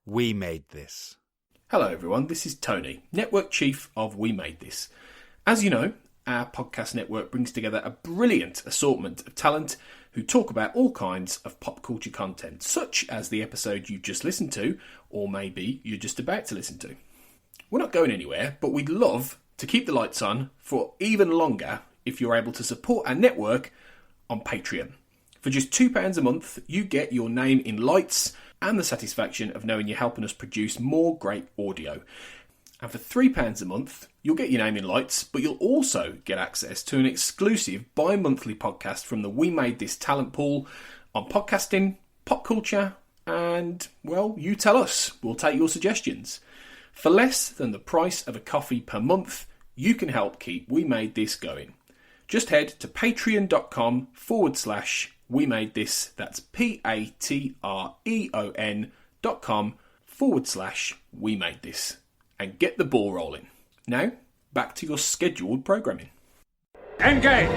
We Made This. Hello everyone, this is Tony, Network Chief of We Made This. As you know, our podcast network brings together a brilliant assortment of talent who talk about all kinds of pop culture content, such as the episode you've just listened to, or maybe you're just about to listen to. We're not going anywhere, but we'd love to keep the lights on for even longer if you're able to support our network on Patreon. For just £2 a month, you get your name in lights and the satisfaction of knowing you're helping us produce more great audio. And for £3 a month, you'll get your name in lights, but you'll also get access to an exclusive bi-monthly podcast from the We Made This talent pool on podcasting, pop culture, and, well, you tell us. We'll take your suggestions. For less than the price of a coffee per month, you can help keep We Made This going. Just head to patreon.com/We Made This. That's patreon.com/We Made This. And get the ball rolling. Now, back to your scheduled programming. Engage!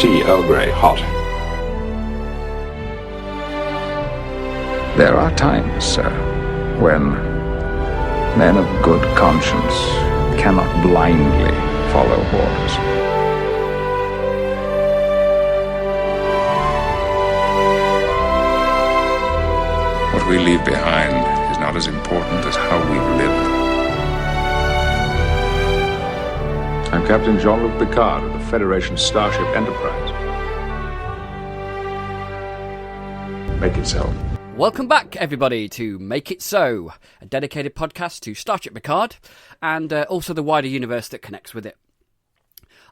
Tea Earl Grey, hot. There are times, sir, when men of good conscience cannot blindly follow orders. What we leave behind is not as important as how we've lived. I'm Captain Jean-Luc Picard of the Federation Starship Enterprise. Make it so. Welcome back, everybody, to Make It So, a dedicated podcast to Starship Picard and also the wider universe that connects with it.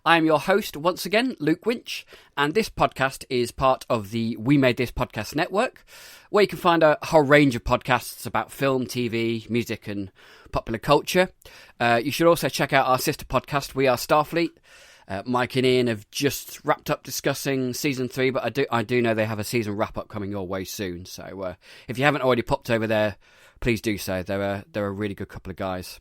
I am your host, once again, Luke Winch, and this podcast is part of the We Made This podcast network, where you can find a whole range of podcasts about film, TV, music, and popular culture. You should also check out our sister podcast, We Are Starfleet. Mike and Ian have just wrapped up discussing season 3, but I do know they have a season wrap up coming your way soon. So if you haven't already popped over there, please do so. They're a really good couple of guys.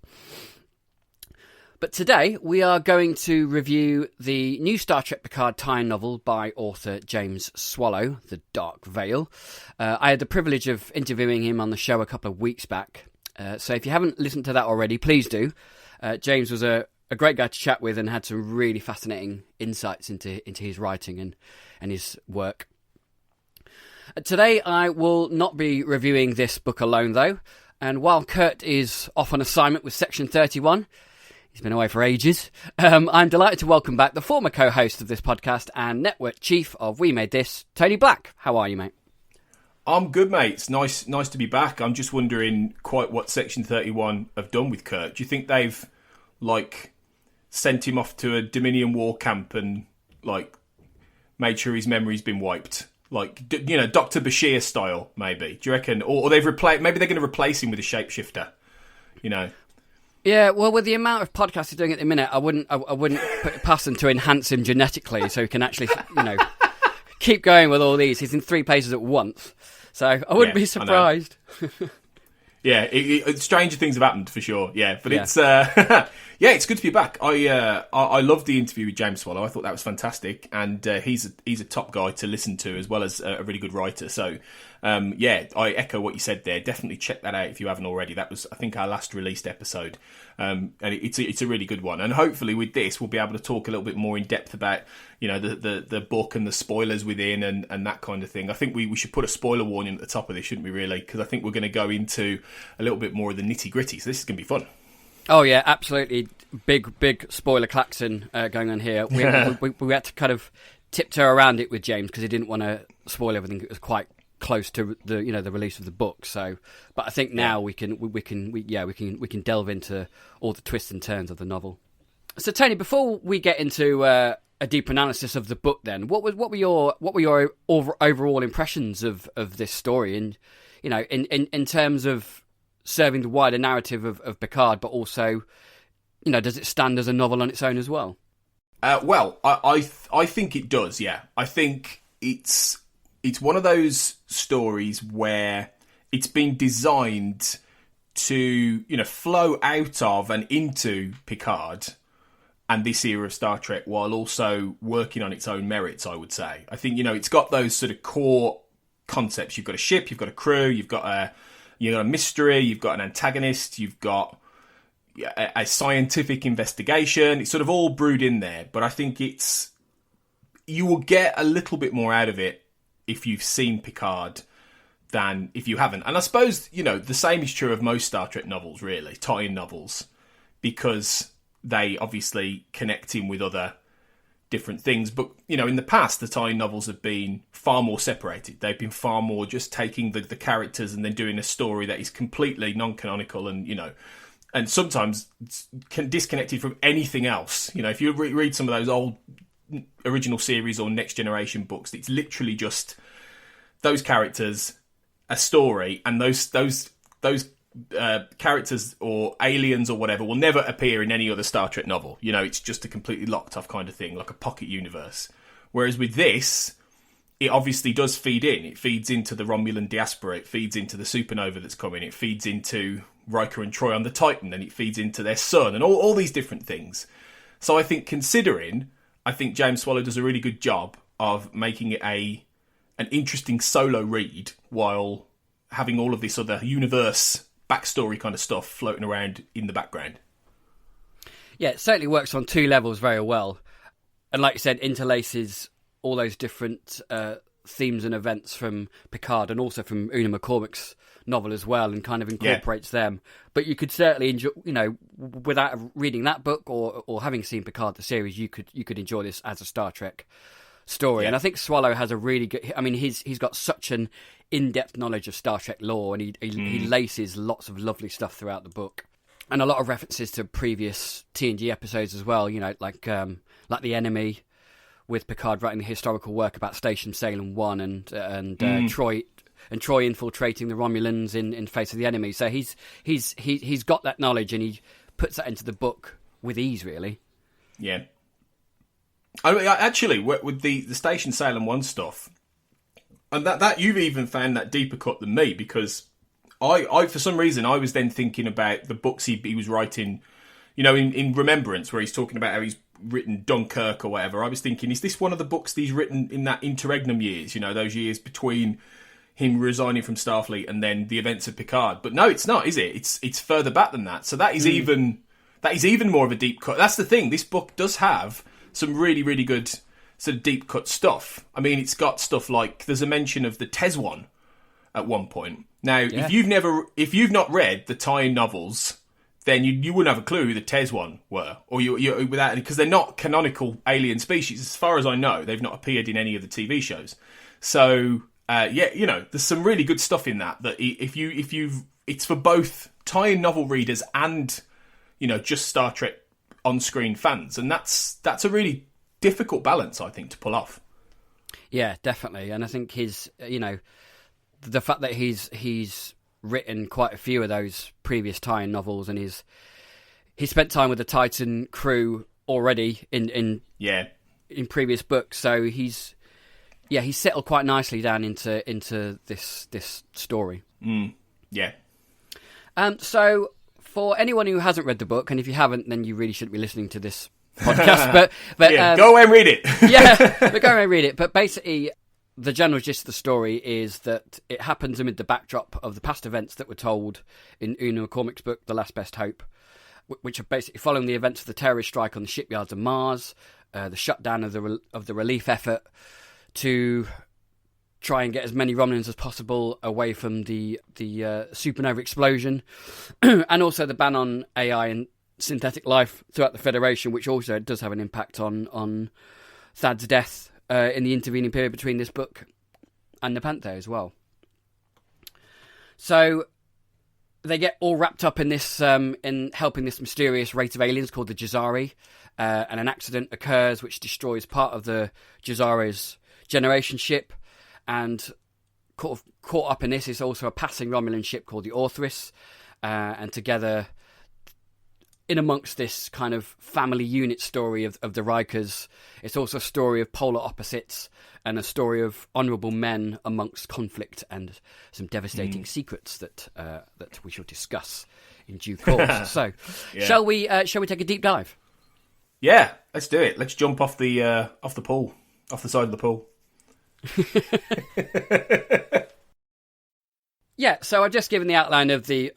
But today we are going to review the new Star Trek Picard tie-in novel by author James Swallow, The Dark Veil. I had the privilege of interviewing him on the show a couple of weeks back. So if you haven't listened to that already, please do. James was a great guy to chat with and had some really fascinating insights into his writing and his work. Today I will not be reviewing this book alone though, and while Kurt is off on assignment with Section 31, he's been away for ages, I'm delighted to welcome back the former co-host of this podcast and network chief of We Made This, Tony Black. How are you, mate? I'm good, mate. It's nice to be back. I'm just wondering quite what Section 31 have done with Kurt. Do you think they've, sent him off to a Dominion War camp and, made sure his memory's been wiped? Dr. Bashir style, maybe. Do you reckon? Or maybe they're going to replace him with a shapeshifter, Yeah, well, with the amount of podcasts he's doing at the minute, I wouldn't put it past them to enhance him genetically so he can actually, keep going with all these. He's in 3 places at once, so I wouldn't be surprised. Yeah, stranger things have happened for sure. Yeah, but it's it's good to be back. I loved the interview with James Swallow. I thought that was fantastic, and he's a top guy to listen to as well as a really good writer. So I echo what you said there. Definitely check that out if you haven't already. That was, I think, our last released episode, and it's a really good one. And hopefully with this we'll be able to talk a little bit more in depth about the book and the spoilers within and that kind of thing. I think we should put a spoiler warning at the top of this, shouldn't we, really? Because I think we're going to go into a little bit more of the nitty-gritty, so this is going to be fun. Oh yeah, absolutely. Big spoiler klaxon going on here. We had to kind of tiptoe around it with James because he didn't want to spoil everything. It was quite close to the the release of the book. So, but I think now we can delve into all the twists and turns of the novel. So Tony, before we get into a deeper analysis of the book, then what were your overall impressions of this story, and in terms of serving the wider narrative of Picard, but also, does it stand as a novel on its own as well? I think it does. Yeah, I think it's one of those stories where it's been designed to flow out of and into Picard, and this era of Star Trek, while also working on its own merits, I would say. I think, it's got those sort of core concepts. You've got a ship, you've got a crew, you've got a mystery, you've got an antagonist, you've got a scientific investigation. It's sort of all brewed in there, but I think you will get a little bit more out of it if you've seen Picard than if you haven't. And I suppose, the same is true of most Star Trek novels, really, tie-in novels, because they obviously connect in with other different things. But, in the past, the tie-in novels have been far more separated. They've been far more just taking the characters and then doing a story that is completely non-canonical and sometimes disconnected from anything else. If you read some of those old original series or Next Generation books, it's literally just those characters, a story, and those characters or aliens or whatever will never appear in any other Star Trek novel. It's just a completely locked off kind of thing, like a pocket universe. Whereas with this, it obviously does feed in. It feeds into the Romulan diaspora. It feeds into the supernova that's coming. It feeds into Riker and Troi on the Titan, and it feeds into their son, and all these different things. So I think I think James Swallow does a really good job of making it an interesting solo read while having all of this other universe backstory kind of stuff floating around in the background. Yeah, it certainly works on two levels very well. And like you said, interlaces all those different themes and events from Picard and also from Una McCormack's novel as well, and kind of incorporates them. But you could certainly enjoy, without reading that book or having seen Picard the series, you could enjoy this as a Star Trek story. And I think Swallow has a really good, he's got such an in-depth knowledge of Star Trek lore, and he laces lots of lovely stuff throughout the book, and a lot of references to previous TNG episodes as well, like The Enemy, with Picard writing the historical work about Station Salem 1 and Troi infiltrating the Romulans in face of the enemy. So he's got that knowledge, and he puts that into the book with ease, really. Yeah. Actually, with the Station Salem 1 stuff, and that you've even found that deeper cut than me, because I for some reason I was then thinking about the books he was writing, in Remembrance, where he's talking about how he's written Dunkirk or whatever. I was thinking, is this one of the books that he's written in that interregnum years, those years between him resigning from Starfleet and then the events of Picard? But no, it's not, is it? It's further back than that. So that is even more of a deep cut. That's the thing. This book does have some really, really good sort of deep cut stuff. It's got stuff like, there's a mention of the Tezwan at one point. Now, if you've not read the tie-in novels, then you wouldn't have a clue who the Tezwan were, or you without, because they're not canonical alien species as far as I know. They've not appeared in any of the TV shows. So there's some really good stuff in that it's for both tie-in novel readers and just Star Trek on-screen fans, and that's a really difficult balance, I think, to pull off. Yeah, definitely. And I think his the fact that he's written quite a few of those previous tie-in novels, and he spent time with the Titan crew already in previous books, so he's settled quite nicely down into this story. Yeah. So for anyone who hasn't read the book, and if you haven't, then you really shouldn't be listening to this podcast. But go away and read it. But go away and read it. But basically, the general gist of the story is that it happens amid the backdrop of the past events that were told in Una McCormack's book, The Last Best Hope, which are basically following the events of the terrorist strike on the shipyards of Mars, the shutdown of the relief effort to try and get as many Romulans as possible away from the supernova explosion, and also the ban on AI and synthetic life throughout the Federation, which also does have an impact on Thad's death in the intervening period between this book and Nepenthe as well. So they get all wrapped up in this, in helping this mysterious race of aliens called the Jazari, and an accident occurs which destroys part of the Jazari's generation ship, and caught up in this is also a passing Romulan ship called the Orthrus, and together, in amongst this kind of family unit story of the Rikers, it's also a story of polar opposites and a story of honourable men amongst conflict and some devastating secrets that we shall discuss in due course. So, shall we take a deep dive? Yeah, let's do it. Let's jump off the pool, off the side of the pool. Yeah, so I've just given the outline of the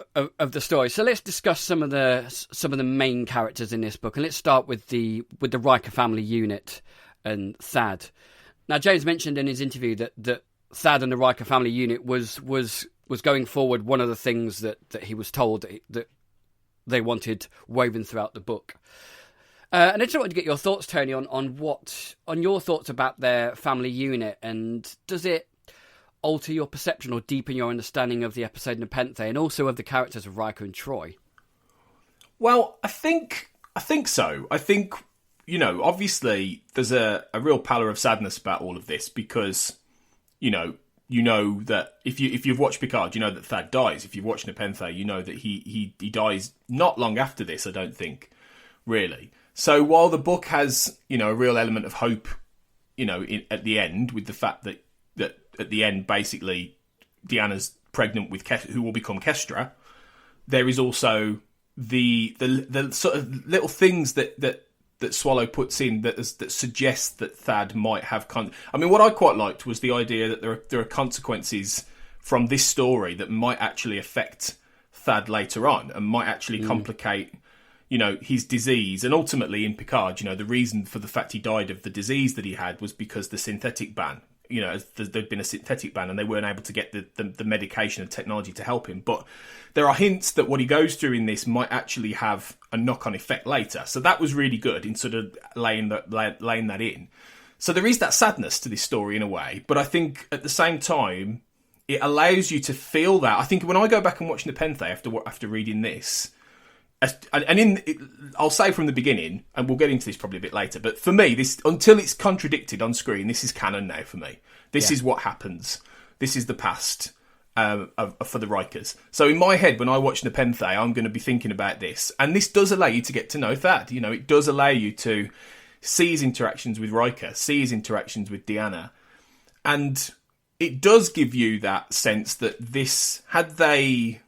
story. So let's discuss some of the main characters in this book, and let's start with the Riker family unit and Thad. Now, James mentioned in his interview that Thad and the Riker family unit was going forward. One of the things that he was told that they wanted woven throughout the book. And I just wanted to get your thoughts, Tony, on your thoughts about their family unit, and does it alter your perception or deepen your understanding of the episode Nepenthe and also of the characters of Riker and Troi? Well, I think so. I think, obviously there's a real pallor of sadness about all of this because, you know that if you've watched Picard, you know that Thad dies. If you've watched Nepenthe, you know that he dies not long after this, I don't think, really. So while the book has, a real element of hope, at the end, with the fact that at the end, basically, Deanna's pregnant with who will become Kestra, there is also the sort of little things that Swallow puts in that suggest that Thad might have... what I quite liked was the idea that there are consequences from this story that might actually affect Thad later on and might actually complicate... his disease. And ultimately in Picard, the reason for the fact he died of the disease that he had was because the synthetic ban, there'd been a synthetic ban and they weren't able to get the medication and technology to help him. But there are hints that what he goes through in this might actually have a knock-on effect later. So that was really good in sort of laying that in. So there is that sadness to this story in a way. But I think at the same time, it allows you to feel that. I think when I go back and watch Nepenthe after reading this... I'll say from the beginning, and we'll get into this probably a bit later, but for me, this until it's contradicted on screen, this is canon now for me. This is what happens. This is the past for the Rikers. So in my head, when I watch Nepenthe, I'm going to be thinking about this. And this does allow you to get to know Thad. It does allow you to see his interactions with Riker, see his interactions with Deanna. And it does give you that sense that this, had they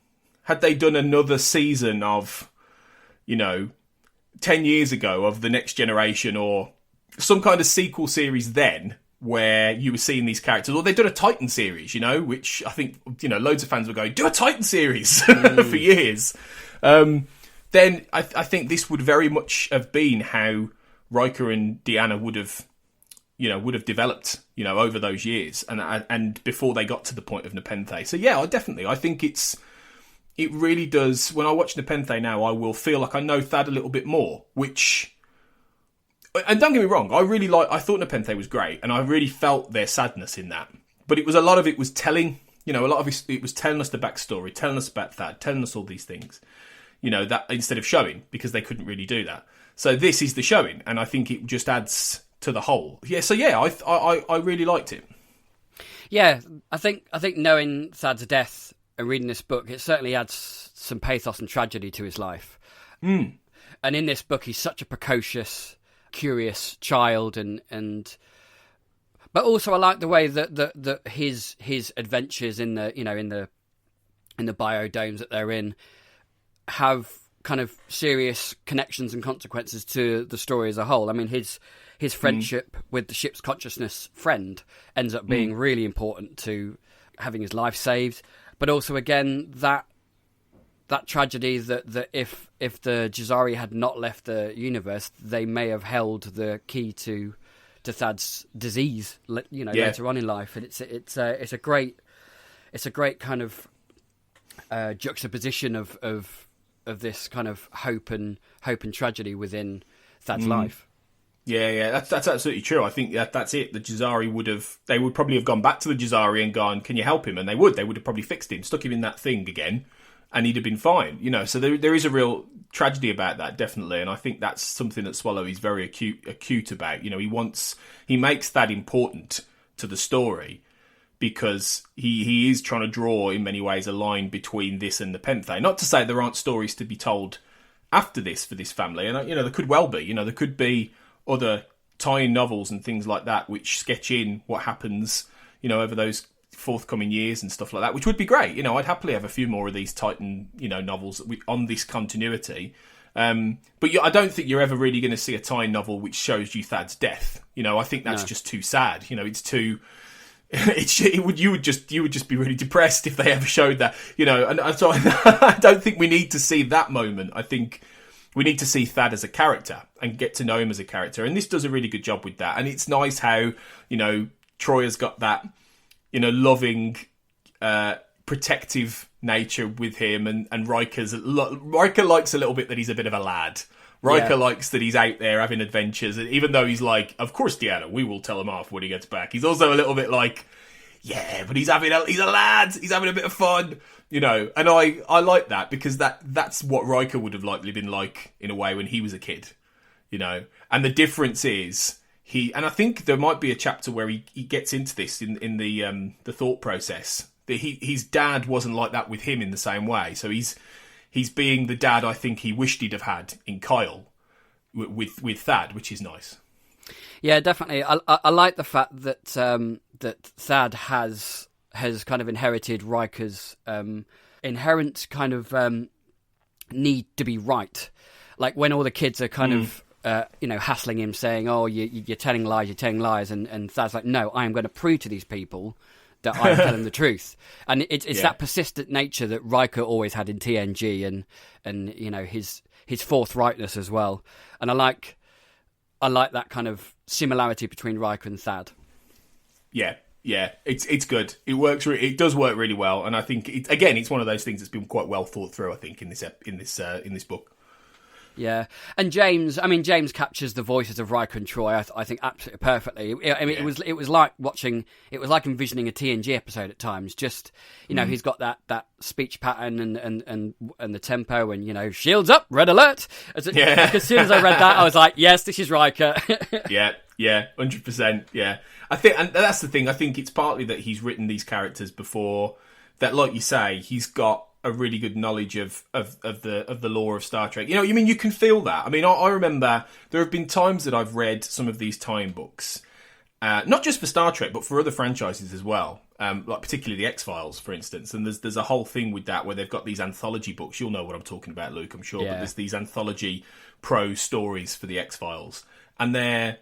done another season of... 10 years ago of The Next Generation or some kind of sequel series then where you were seeing these characters, or they'd done a Titan series, which I think, loads of fans were going, do a Titan series for years. Then I think this would very much have been how Riker and Deanna would have developed, over those years and before they got to the point of Nepenthe. So yeah, I think it really does. When I watch Nepenthe now, I will feel like I know Thad a little bit more, which... And don't get me wrong, I thought Nepenthe was great, and I really felt their sadness in that. But a lot of it was telling, a lot of it was telling us the backstory, telling us about Thad, telling us all these things, that instead of showing, because they couldn't really do that. So this is the showing, and I think it just adds to the whole. Yeah, so yeah, I really liked it. Yeah, I think knowing Thad's death and reading this book, it certainly adds some pathos and tragedy to his life. And in this book, he's such a precocious, curious child, but also I like the way that his adventures in the biodomes that they're in have kind of serious connections and consequences to the story as a whole. I mean, his friendship with the ship's consciousness friend ends up being really important to having his life saved. But also, again, that tragedy that if the Jazari had not left the universe, they may have held the key to Thad's disease, later on in life. And it's a great kind of juxtaposition of this kind of hope and tragedy within Thad's life. Yeah, that's absolutely true. I think that's it. The Jazari they would probably have gone back to the Jazari and gone, can you help him? And they would have probably fixed him, stuck him in that thing again, and he'd have been fine. So there is a real tragedy about that, definitely. And I think that's something that Swallow is very acute about. He makes that important to the story because he is trying to draw, in many ways, a line between this and Nepenthe. Not to say there aren't stories to be told after this for this family. And, there could well be. There could be other tie-in novels and things like that which sketch in what happens, over those forthcoming years and stuff like that, which would be great. I'd happily have a few more of these Titan, novels on this continuity. But I don't think you're ever really going to see a tie novel which shows you Thad's death. I think that's just too sad. It's too. You would just be really depressed if they ever showed that. And so I don't think we need to see that moment. I think we need to see Thad as a character and get to know him as a character. And this does a really good job with that. And it's nice how Troi has got that loving, protective nature with him, and Riker likes a little bit that he's a bit of a lad. Riker likes that he's out there having adventures, and even though he's like, of course, Deanna, we will tell him off when he gets back. He's also a little bit like, yeah, but he's a lad. He's having a bit of fun, And I like that because that's what Riker would have likely been like in a way when he was a kid, And the difference is and I think there might be a chapter where he gets into this in the thought process. His dad wasn't like that with him in the same way, so he's being the dad I think he wished he'd have had in Kyle with Thad, which is nice. Yeah, definitely. I like the fact that that Thad has kind of inherited Riker's inherent kind of need to be right. Like when all the kids are kind of hassling him, saying, "Oh, you're telling lies," and Thad's like, "No, I am going to prove to these people that I'm telling the truth." And it's that persistent nature that Riker always had in TNG, and his forthrightness as well. And I like that kind of similarity between Riker and Thad. Yeah, it's good. It works. It does work really well, and I think it's one of those things that's been quite well thought through. I think in this book. Yeah, and James captures the voices of Riker and Troi, I think, absolutely perfectly. It was like envisioning a TNG episode at times. Just he's got that speech pattern and the tempo, and shields up, red alert. As soon as I read that, I was like, yes, this is Riker. yeah, 100%. Yeah, I think, and that's the thing. I think it's partly that he's written these characters before. That, like you say, he's got a really good knowledge of the lore of Star Trek. You can feel that. I remember there have been times that I've read some of these tie-in books, not just for Star Trek, but for other franchises as well, like particularly the X-Files, for instance. And there's a whole thing with that where they've got these anthology books. You'll know what I'm talking about, Luke, I'm sure. Yeah. But there's these anthology prose stories for the X-Files. And they're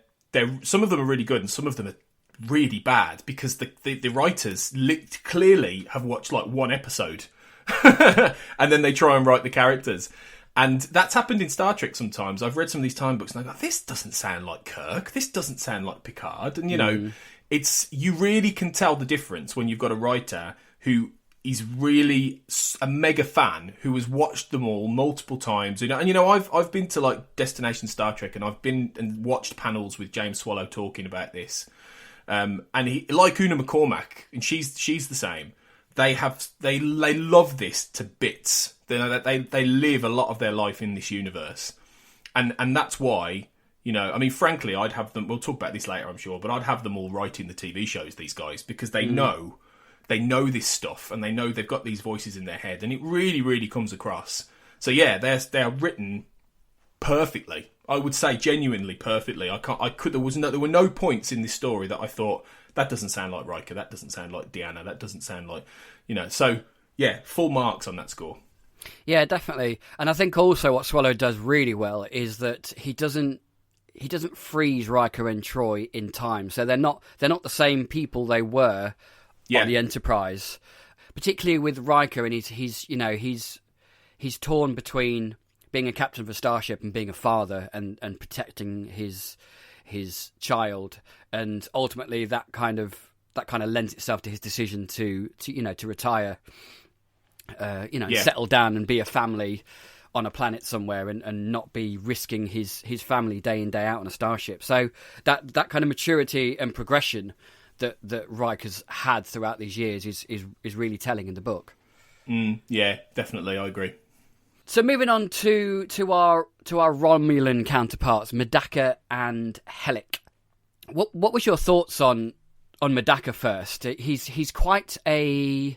some of them are really good and some of them are really bad because the writers clearly have watched like one episode and then they try and write the characters. And that's happened in Star Trek sometimes. I've read some of these time books and I go, this doesn't sound like Kirk. This doesn't sound like Picard. And, you really can tell the difference when you've got a writer who is really a mega fan who has watched them all multiple times. And, I've been to like Destination Star Trek and I've been and watched panels with James Swallow talking about this. And he, like Una McCormack, and she's the same. They love this to bits. They live a lot of their life in this universe, and that's why frankly, I'd have them. We'll talk about this later, I'm sure, but I'd have them all writing the TV shows. These guys, because they know this stuff, and they know they've got these voices in their head, and it really, really comes across. So yeah, they are written perfectly. I would say genuinely perfectly. There were no points in this story that I thought, that doesn't sound like Riker, that doesn't sound like Deanna, that doesn't sound like, So, yeah, full marks on that score. Yeah, definitely. And I think also what Swallow does really well is that he doesn't freeze Riker and Troi in time. So they're not the same people they were on the Enterprise. Particularly with Riker, and he's torn between being a captain of a starship and being a father and protecting his child, and ultimately that kind of lends itself to his decision to retire, settle down and be a family on a planet somewhere and not be risking his family day in day out on a starship. So that kind of maturity and progression that Riker's had throughout these years is really telling in the book. Yeah, definitely, I agree. So moving on to our Romulan counterparts, Medaka and Helic. What was your thoughts on Medaka first? He's quite a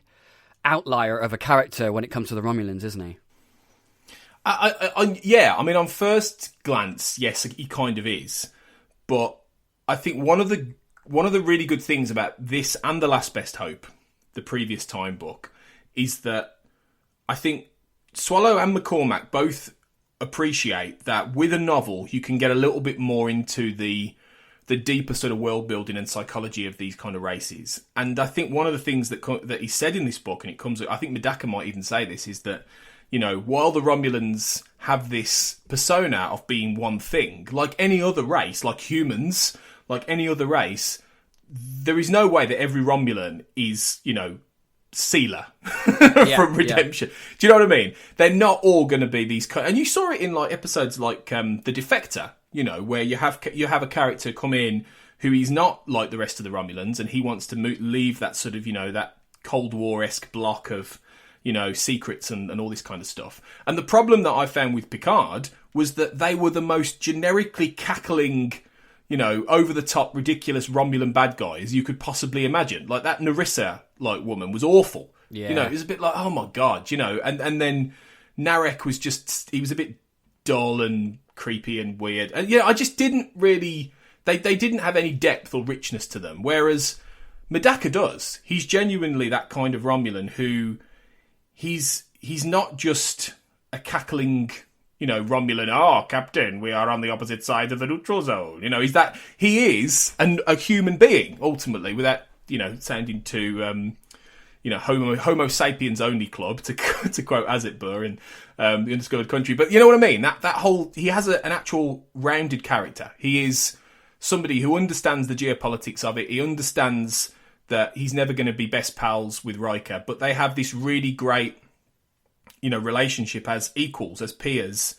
outlier of a character when it comes to the Romulans, isn't he? On first glance, yes, he kind of is. But I think one of the really good things about this and The Last Best Hope, the previous time book, is that I think Swallow and McCormack both appreciate that with a novel, you can get a little bit more into the deeper sort of world building and psychology of these kind of races. And I think one of the things that he said in this book, and it comes, I think Medaka might even say this, is that, you know, while the Romulans have this persona of being one thing, like any other race, like humans, like any other race, there is no way that every Romulan is, you know, Sealer from Redemption. Yeah. Do you know what I mean? They're not all going to be these, and you saw it in like episodes like The Defector, you know, where you have a character come in who is not like the rest of the Romulans, and he wants to leave that sort of, you know, that Cold War-esque block of, you know, secrets and all this kind of stuff. And the problem that I found with Picard was that they were the most generically cackling, you know, over-the-top, ridiculous Romulan bad guys you could possibly imagine. Like, that Narissa, like, woman was awful. Yeah. You know, it was a bit like, oh my God, you know. And then Narek was just, he was a bit dull and creepy and weird. And, yeah, I just didn't really, they didn't have any depth or richness to them. Whereas Medaka does. He's genuinely that kind of Romulan who, he's not just a cackling, you know, Romulan, oh, Captain, we are on the opposite side of the neutral zone. You know, he is a human being, ultimately, without, you know, sounding too, you know, Homo sapiens only club, to quote As It Were in The Undiscovered Country. But you know what I mean? That whole, he has an actual rounded character. He is somebody who understands the geopolitics of it. He understands that he's never going to be best pals with Riker, but they have this really great, you know, relationship as equals, as peers,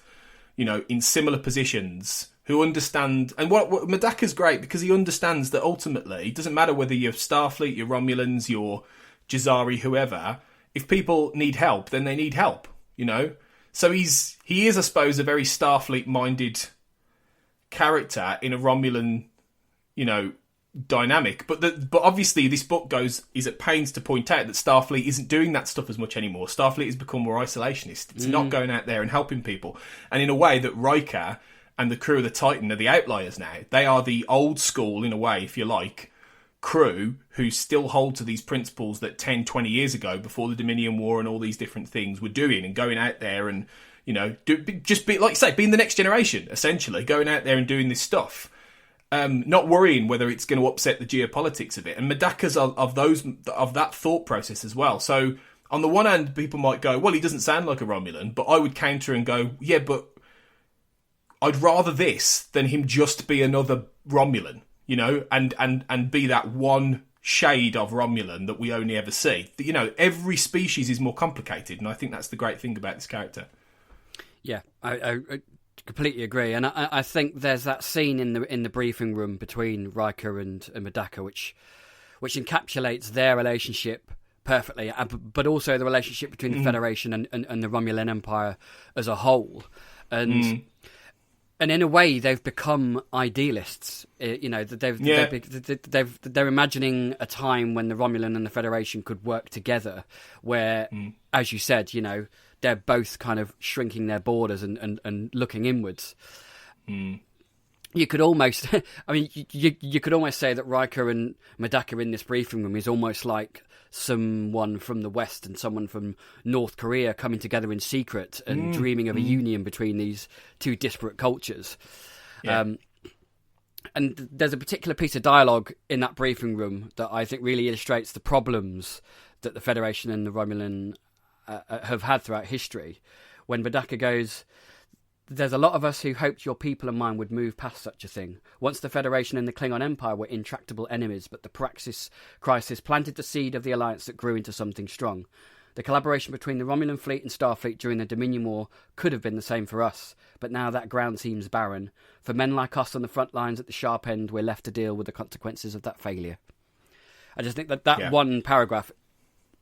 you know, in similar positions, who understand. And what Medaka's great, because he understands that ultimately it doesn't matter whether you're Starfleet, you're Romulans, you're Jazari, whoever, if people need help, then they need help, you know? So he is, I suppose, a very Starfleet-minded character in a Romulan, you know, dynamic. But obviously this book is at pains to point out that Starfleet isn't doing that stuff as much anymore. Starfleet has become more isolationist. It's not going out there and helping people. And in a way that Riker and the crew of the Titan are the outliers now. They are the old school, in a way, if you like, crew who still hold to these principles that 10, 20 years ago, before the Dominion War and all these different things, were doing, and going out there and, you know, just be, like you say, being the next generation, essentially, going out there and doing this stuff. Not worrying whether it's going to upset the geopolitics of it. And Medaka's of that thought process as well. So on the one hand, people might go, well, he doesn't sound like a Romulan, but I would counter and go, yeah, but I'd rather this than him just be another Romulan, you know, and be that one shade of Romulan that we only ever see. You know, every species is more complicated, and I think that's the great thing about this character. Yeah, I completely agree, and I think there's that scene in the briefing room between Riker and Medaka, which encapsulates their relationship perfectly, but also the relationship between the Federation and the Romulan Empire as a whole, and in a way they've become idealists. You know, they're imagining a time when the Romulan and the Federation could work together, where, as you said, you know, they're both kind of shrinking their borders and looking inwards. You could almost, I mean, you could almost say that Riker and Medaka in this briefing room is almost like someone from the West and someone from North Korea coming together in secret and dreaming of a union between these two disparate cultures. Yeah. And there's a particular piece of dialogue in that briefing room that I think really illustrates the problems that the Federation and the Romulan have had throughout history, when Medaka goes, "There's a lot of us who hoped your people and mine would move past such a thing. Once the Federation and the Klingon Empire were intractable enemies, but the Praxis crisis planted the seed of the alliance that grew into something strong. The collaboration between the Romulan fleet and Starfleet during the Dominion War could have been the same for us, but now that ground seems barren. For men like us on the front lines at the sharp end, we're left to deal with the consequences of that failure." I just think that one paragraph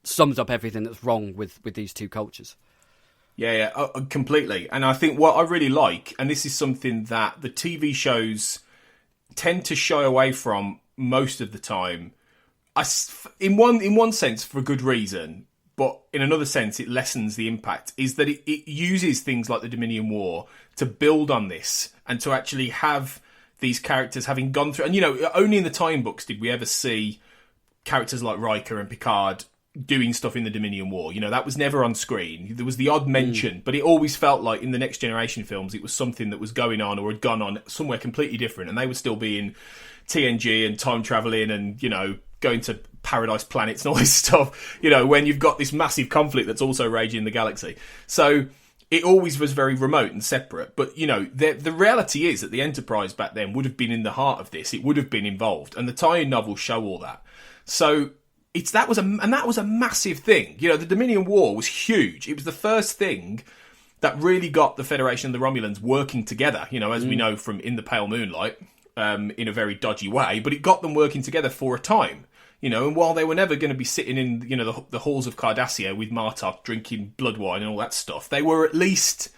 sums up everything that's wrong with these two cultures. Yeah, completely. And I think what I really like, and this is something that the TV shows tend to shy away from most of the time, in one sense for a good reason, but in another sense it lessens the impact, is that it uses things like the Dominion War to build on this and to actually have these characters having gone through. And, you know, only in the time books did we ever see characters like Riker and Picard doing stuff in the Dominion War. That was never on screen. There was the odd mention, but it always felt like in the Next Generation films, it was something that was going on or had gone on somewhere completely different, and they were still being TNG and time traveling and, going to paradise planets and all this stuff, when you've got this massive conflict that's also raging in the galaxy. So it always was very remote and separate. But, the reality is that the Enterprise back then would have been in the heart of this. It would have been involved. And the tie-in novels show all that. So that was a massive thing. The Dominion War was huge. It was the first thing that really got the Federation and the Romulans working together, as we know from In the Pale Moonlight, in a very dodgy way. But it got them working together for a time. And while they were never going to be sitting in, the halls of Cardassia with Martok drinking blood wine and all that stuff, they were at least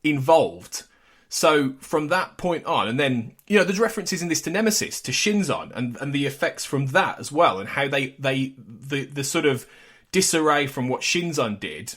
involved. So from that point on, and then, there's references in this to Nemesis, to Shinzon, and the effects from that as well, and how the sort of disarray from what Shinzon did.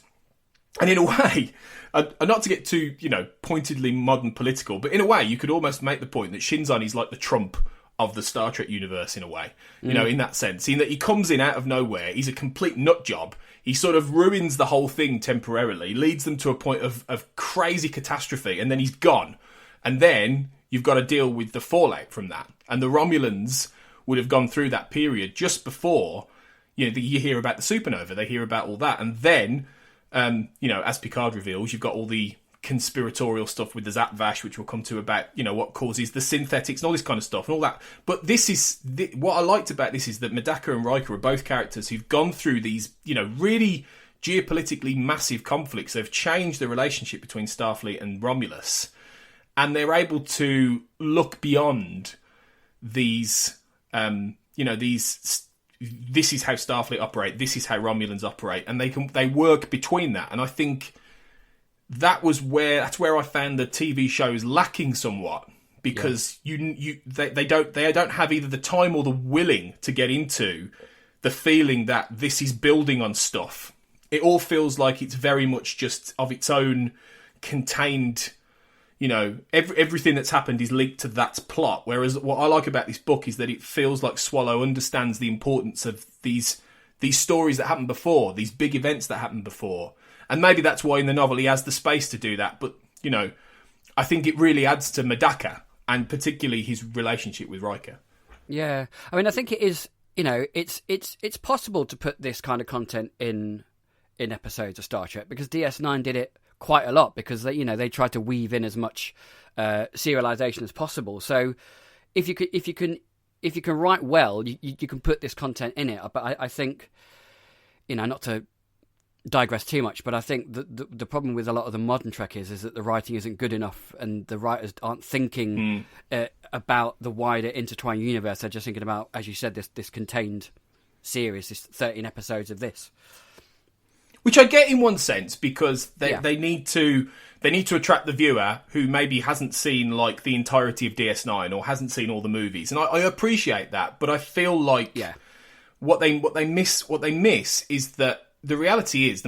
And in a way, not to get too, pointedly modern political, but in a way, you could almost make the point that Shinzon is like the Trump of the Star Trek universe in a way, in that sense, in that he comes in out of nowhere, he's a complete nut job, he sort of ruins the whole thing temporarily, leads them to a point of crazy catastrophe, and then he's gone. And then you've got to deal with the fallout from that. And the Romulans would have gone through that period just before, you hear about the supernova, they hear about all that, and then, as Picard reveals, you've got all the conspiratorial stuff with the Zapvash, which we'll come to, about what causes the synthetics and all this kind of stuff and all that. But what I liked about this is that Medaka and Riker are both characters who've gone through these really geopolitically massive conflicts. They've changed the relationship between Starfleet and Romulus, and they're able to look beyond these this is how Starfleet operate, this is how Romulans operate, and they work between that. And I think that's where I found the TV shows lacking somewhat, because they don't have either the time or the willing to get into the feeling that this is building on stuff. It all feels like it's very much just of its own contained. Everything that's happened is linked to that plot. Whereas what I like about this book is that it feels like Swallow understands the importance of these stories that happened before, these big events that happened before. And maybe that's why in the novel he has the space to do that. But, I think it really adds to Medaka, and particularly his relationship with Riker. Yeah. I mean, I think it is, it's possible to put this kind of content in episodes of Star Trek, because DS9 did it quite a lot, because they tried to weave in as much serialization as possible. So if you can write well, you can put this content in it. But I think, not to digress too much, but I think the problem with a lot of the modern Trek is that the writing isn't good enough, and the writers aren't thinking about the wider intertwined universe. They're just thinking about, as you said, this contained series, this 13 episodes of this. Which I get in one sense, because they need to attract the viewer who maybe hasn't seen like the entirety of DS9 or hasn't seen all the movies, and I appreciate that. But I feel like what they miss is that the reality is,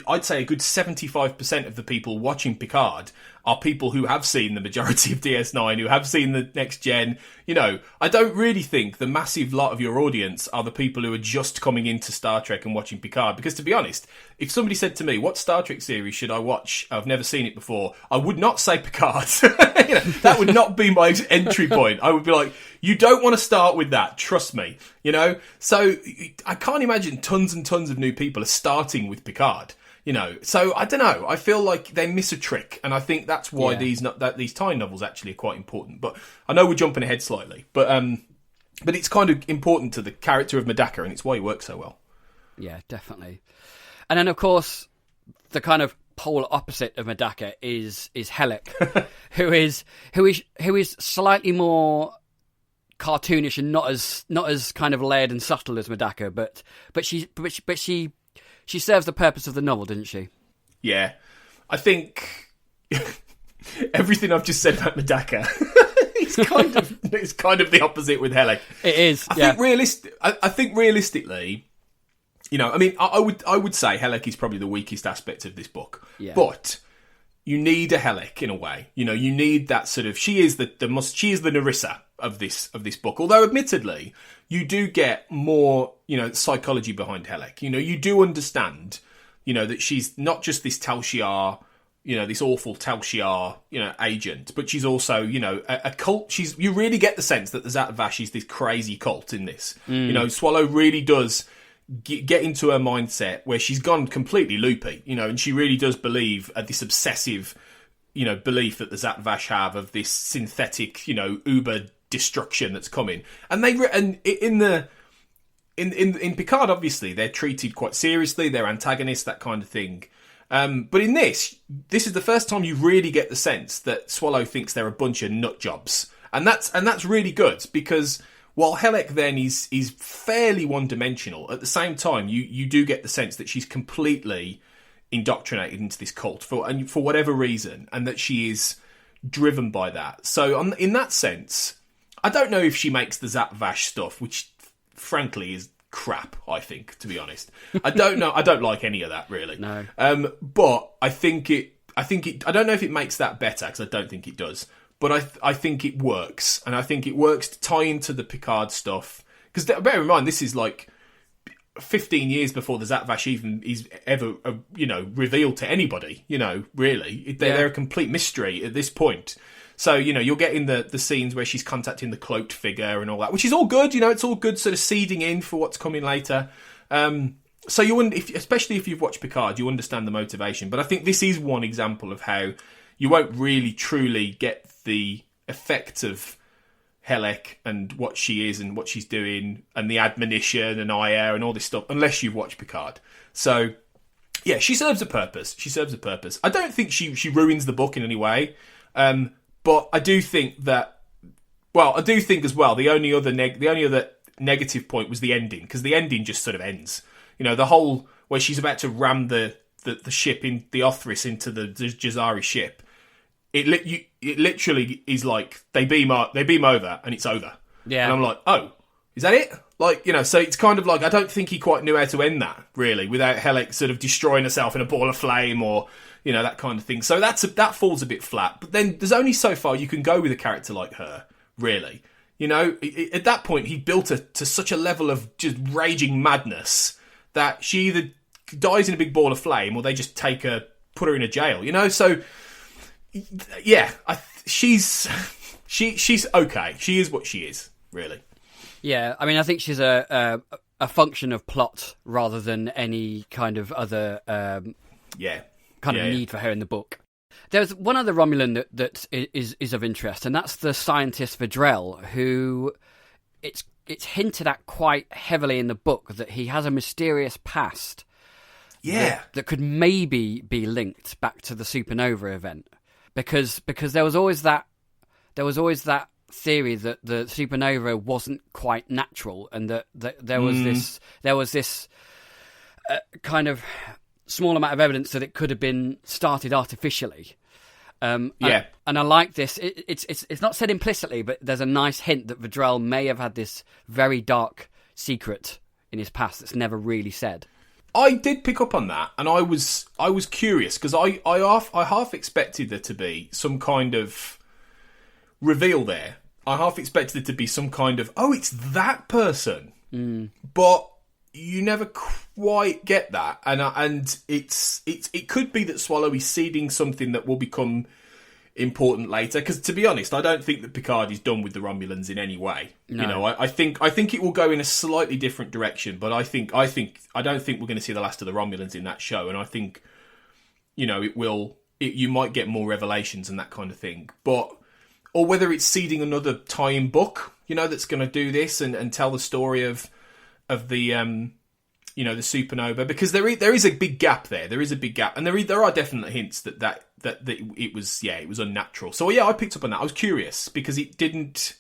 I'd say a good 75% of the people watching Picard are people who have seen the majority of DS9, who have seen the Next Gen. I don't really think the massive lot of your audience are the people who are just coming into Star Trek and watching Picard. Because to be honest, if somebody said to me, what Star Trek series should I watch? I've never seen it before. I would not say Picard. That would not be my entry point. I would be like, you don't want to start with that. Trust me. So I can't imagine tons and tons of new people are starting with Picard. So I don't know. I feel like they miss a trick, and I think that's why these tie novels actually are quite important. But I know we're jumping ahead slightly, but it's kind of important to the character of Medaka, and it's why he works so well. Yeah, definitely. And then of course, the kind of polar opposite of Medaka is Helek, who is slightly more cartoonish and not as kind of layered and subtle as Medaka, but she serves the purpose of the novel, didn't she? Yeah. I think everything I've just said about Medaka it's kind of the opposite with Helek. It is. I think realistically, I would say Helek is probably the weakest aspect of this book. Yeah. But you need a Helek in a way. You know, you need that sort of. She is she is the Narissa of this book. Although, admittedly, you do get more, you know, psychology behind Helek. You know, you do understand, you know, that she's not just this Tal Shiar, you know, this awful Tal Shiar, you know, agent, but she's also, you know, a cult. You really get the sense that the Zhat Vash is this crazy cult in this. You know, Swallow really does get into her mindset where she's gone completely loopy, you know, and she really does believe this obsessive, you know, belief that the Zhat Vash have of this synthetic, you know, uber destruction that's coming. And in Picard, obviously, they're treated quite seriously. They're antagonists, that kind of thing. But in this is the first time you really get the sense that Swallow thinks they're a bunch of nut jobs, and that's really good, because while Helek then is fairly one-dimensional, at the same time you do get the sense that she's completely indoctrinated into this cult for whatever reason, and that she is driven by that. So in that sense, I don't know if she makes the Zhat Vash stuff, which frankly is crap, I think, to be honest. I don't know. I don't like any of that, really. No. But I think it. I don't know if it makes that better, because I don't think it does. But I think it works, and I think it works to tie into the Picard stuff. Because bear in mind, this is like 15 years before the Zhat Vash even is ever, you know, revealed to anybody. You know, really, they're a complete mystery at this point. So, you know, you're getting the scenes where she's contacting the cloaked figure and all that, which is all good. You know, it's all good, sort of seeding in for what's coming later. So you wouldn't, especially if you've watched Picard, you understand the motivation. But I think this is one example of how you won't really truly get the effect of Helek and what she is and what she's doing and the admonition and Aya and all this stuff unless you've watched Picard. So, yeah, she serves a purpose. I don't think she ruins the book in any way. But I do think that, well, I do think as well, the only other negative point was the ending, because the ending just sort of ends. You know, the whole, where she's about to ram the ship in, the Othris into the Jazari ship. It literally is like, they beam over and it's over. Yeah. And I'm like, oh, is that it? Like, you know, so it's kind of like, I don't think he quite knew how to end that, really, without Helek sort of destroying herself in a ball of flame or, you know, that kind of thing. So that falls a bit flat. But then there's only so far you can go with a character like her, really. You know, at that point, he built her to such a level of just raging madness that she either dies in a big ball of flame or they just take her, put her in a jail, you know? So, yeah, she's okay. She is what she is, really. Yeah, I mean, I think she's a function of plot rather than any kind of other need for her in the book. There's one other Romulan that is of interest, and that's the scientist Vidrell, who it's hinted at quite heavily in the book that he has a mysterious past. Yeah, that could maybe be linked back to the supernova event, because there was always that theory that the supernova wasn't quite natural, and that there was this kind of small amount of evidence that it could have been started artificially. And I like this. It's not said implicitly, but there's a nice hint that Vidrell may have had this very dark secret in his past that's never really said. I did pick up on that, and I was curious, because I half expected there to be some kind of reveal there. I half expected it to be some kind of, oh, it's that person, but you never quite get that, and it could be that Swallow is seeding something that will become important later. Because to be honest, I don't think that Picard is done with the Romulans in any way. No. You know, I think it will go in a slightly different direction, but I don't think we're going to see the last of the Romulans in that show, and I think, you know, you might get more revelations and that kind of thing, but. Or whether it's seeding another tie-in book, you know, that's going to do this and tell the story of the you know, the supernova, because there is a big gap there. There is a big gap, and there are definite hints that it was unnatural. So yeah, I picked up on that. I was curious because it didn't.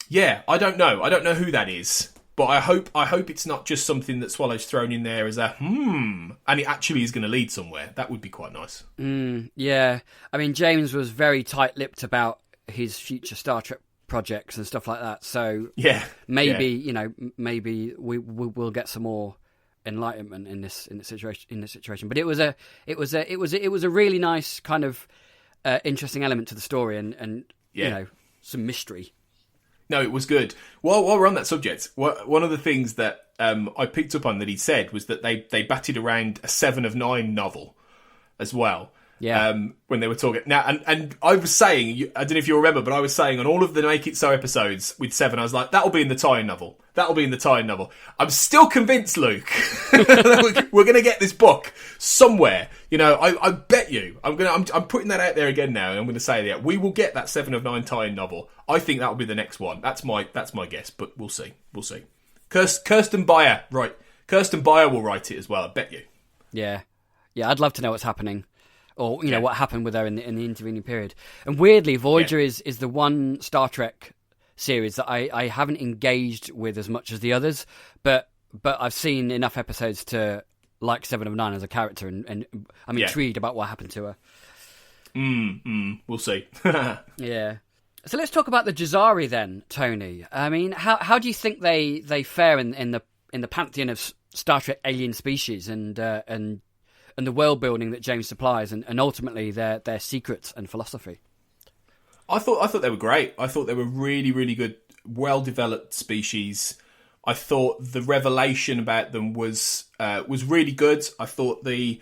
Yeah, I don't know who that is, but I hope it's not just something that Swallow's thrown in there as a and it actually is going to lead somewhere. That would be quite nice. Yeah, I mean, James was very tight-lipped about his future Star Trek projects and stuff like that. So yeah, maybe you know, maybe we'll get some more enlightenment in this situation. But it was a really nice kind of interesting element to the story, and you know, some mystery. No, it was good. While we're on that subject, one of the things that I picked up on that he said was that they batted around a 7 of 9 novel as well. Yeah. When they were talking now, and I was saying, I don't know if you remember, but I was saying on all of the Make It So episodes with 7, I was like, that'll be in the tie-in novel. That'll be in the tie-in novel. I'm still convinced, Luke, we're going to get this book somewhere. You know, I bet you. I'm putting that out there again now, and I'm going to say that we will get that 7 of 9 tie-in novel. I think that'll be the next one. That's my guess, but we'll see. We'll see. Kirsten Beyer, right? Kirsten Beyer will write it as well. I bet you. Yeah, I'd love to know what's happening. Or, you know, what happened with her in the intervening period. And weirdly, Voyager is the one Star Trek series that I haven't engaged with as much as the others, but I've seen enough episodes to like 7 of 9 as a character, and I'm intrigued about what happened to her. We'll see. Yeah. So let's talk about the Jazari then, Tony. I mean, how do you think they fare in the pantheon of Star Trek alien species and the world building that James supplies, and ultimately their secrets and philosophy? I thought they were great. I thought they were really, really good, well developed species. I thought the revelation about them was really good. I thought he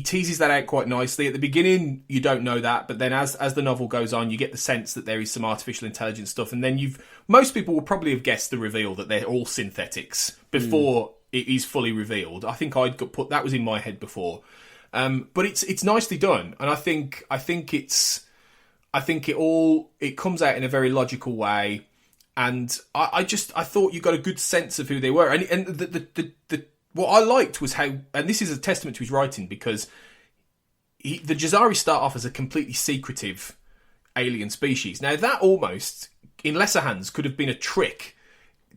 teases that out quite nicely. At the beginning, you don't know that, but then as the novel goes on, you get the sense that there is some artificial intelligence stuff, and then most people will probably have guessed the reveal that they're all synthetics before it is fully revealed. I think I'd put that was in my head before, but it's nicely done, and I think it comes out in a very logical way, and I thought you got a good sense of who they were, and the what I liked was how, and this is a testament to his writing, because the Jazari start off as a completely secretive alien species. Now that almost, in lesser hands, could have been a trick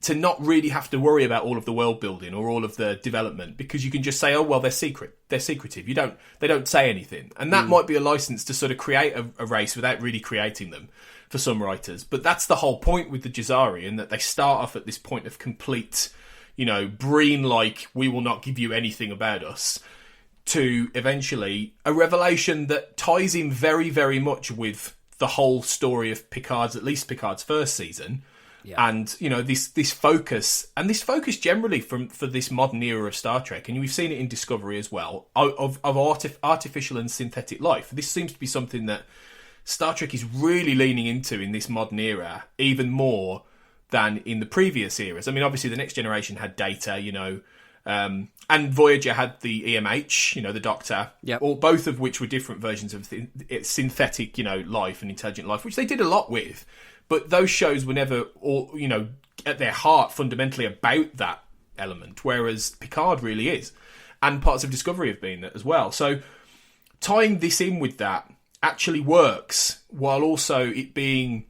to not really have to worry about all of the world building or all of the development, because you can just say, oh well, they're secretive. They don't say anything, and that might be a license to sort of create a race without really creating them for some writers. But that's the whole point with the Jazari, in that they start off at this point of complete, you know, Breen, like, we will not give you anything about us, to eventually a revelation that ties in very, very much with the whole story of at least Picard's first season. Yeah. And, you know, this focus generally for this modern era of Star Trek, and we've seen it in Discovery as well, of artificial and synthetic life. This seems to be something that Star Trek is really leaning into in this modern era, even more than in the previous eras. I mean, obviously, the Next Generation had Data, you know, and Voyager had the EMH, you know, the Doctor, or both of which were different versions of synthetic, you know, life and intelligent life, which they did a lot with. But those shows were never, all, you know, at their heart fundamentally about that element, whereas Picard really is. And parts of Discovery have been as well. So tying this in with that actually works, while also it being,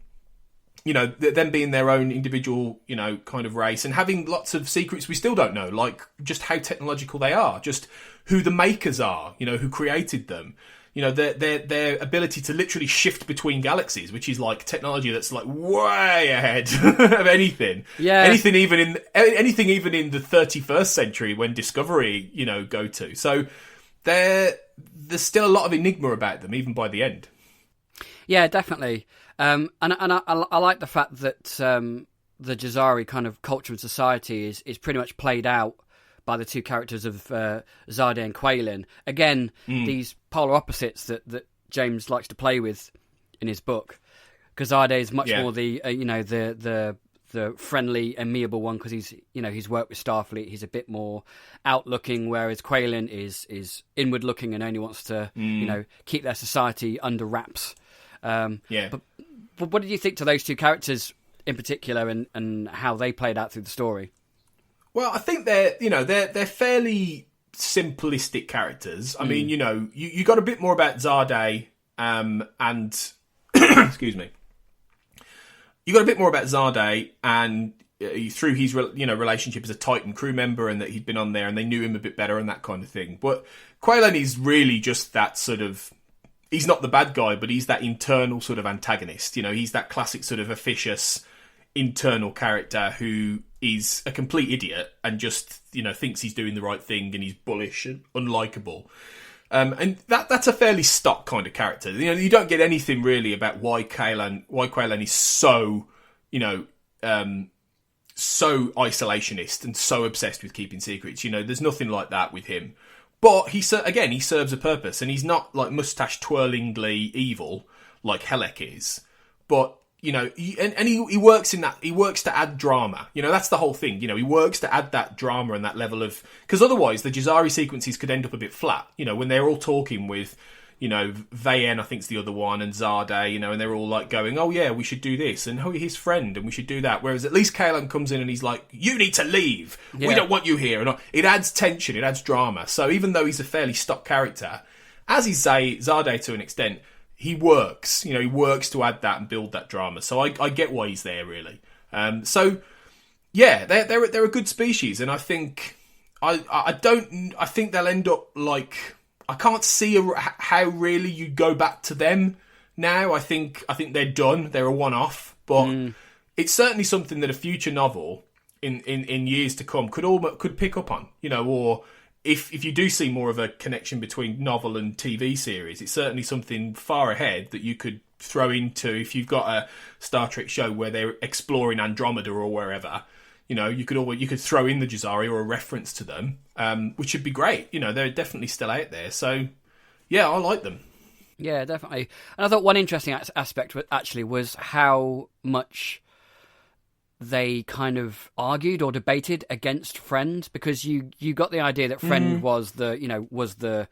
you know, them being their own individual, you know, kind of race, and having lots of secrets we still don't know, like just how technological they are, just who the makers are, you know, who created them. You know, their ability to literally shift between galaxies, which is like technology that's like way ahead of anything. Yeah. Anything even in the 31st century when Discovery, you know, go to. So there's still a lot of enigma about them, even by the end. Yeah, definitely. And I like the fact that the Jazari kind of culture and society is pretty much played out by the two characters of Zade and Quaylen. Again, these polar opposites that James likes to play with in his book. Because Zade is much more the the friendly, amiable one, because he's worked with Starfleet. He's a bit more outlooking, whereas Quaylen is inward looking and only wants to keep their society under wraps. But what did you think to those two characters in particular, and how they played out through the story? Well, I think they're fairly simplistic characters. I mean, you got a bit more about Zade, and excuse me, you got a bit more about Zade and through his relationship as a Titan crew member, and that he'd been on there and they knew him a bit better and that kind of thing. But Quaylen is really just that sort of. He's not the bad guy, but he's that internal sort of antagonist. He's that classic sort of officious, internal character who is a complete idiot and just, thinks he's doing the right thing, and he's bullish and unlikable. And that's a fairly stock kind of character. You don't get anything really about why Quaylen is so, so isolationist and so obsessed with keeping secrets. There's nothing like that with him. But he serves a purpose, and he's not like mustache twirlingly evil like Helek is. But he works in that. He works to add drama. That's the whole thing. He works to add that drama and that level of, because otherwise the Jazari sequences could end up a bit flat. When they're all talking with, Vayen, I think's the other one, and Zade, and they're all like going, oh yeah, we should do this, and his friend, and we should do that. Whereas at least Quaylen comes in and he's like, you need to leave. Yeah. We don't want you here. And it adds tension. It adds drama. So even though he's a fairly stock character, as is Zade to an extent, he works. He works to add that and build that drama. So I get why he's there, really. So yeah, they're a good species, and I think I think they'll end up like. I can't see how really you go back to them now. I think they're done. They're a one-off, but it's certainly something that a future novel in years to come could pick up on. Or if you do see more of a connection between novel and TV series, it's certainly something far ahead that you could throw into if you've got a Star Trek show where they're exploring Andromeda or wherever. You could throw in the Jazari or a reference to them, which would be great. They're definitely still out there. So, yeah, I like them. Yeah, definitely. And I thought one interesting aspect actually was how much they kind of argued or debated against Friend, because you got the idea that Friend was the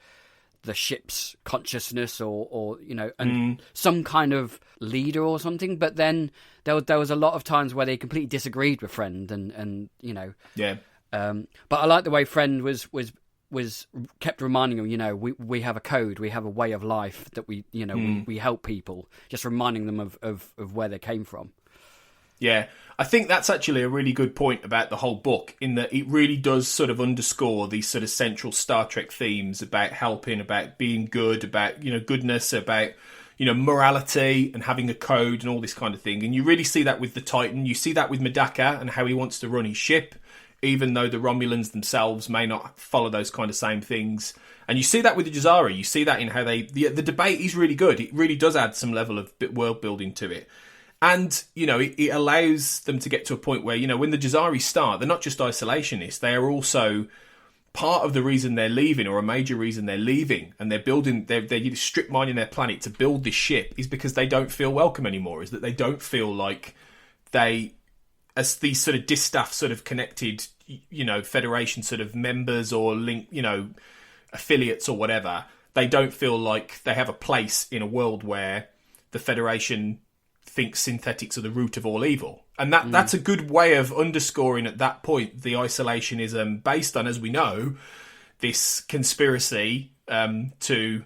ship's consciousness or and some kind of leader or something, but then there was a lot of times where they completely disagreed with Friend and yeah. But I like the way Friend was kept reminding them, we have a code, we have a way of life that we help people, just reminding them of where they came from. Yeah, I think that's actually a really good point about the whole book, in that it really does sort of underscore these sort of central Star Trek themes about helping, about being good, about, goodness, about, morality and having a code and all this kind of thing. And you really see that with the Titan. You see that with Medaka and how he wants to run his ship, even though the Romulans themselves may not follow those kind of same things. And you see that with the Jazari. You see that in how the debate is really good. It really does add some level of world building to it. And, it allows them to get to a point where, when the Jazari start, they're not just isolationists, they are also part of the reason they're leaving, or a major reason they're leaving, and they're strip mining their planet to build this ship, is because they don't feel welcome anymore, is that they don't feel like they, as these sort of distaff sort of connected, Federation sort of members or link, affiliates or whatever, they don't feel like they have a place in a world where the Federation thinks synthetics are the root of all evil. And that's a good way of underscoring at that point the isolationism based on, as we know, this conspiracy to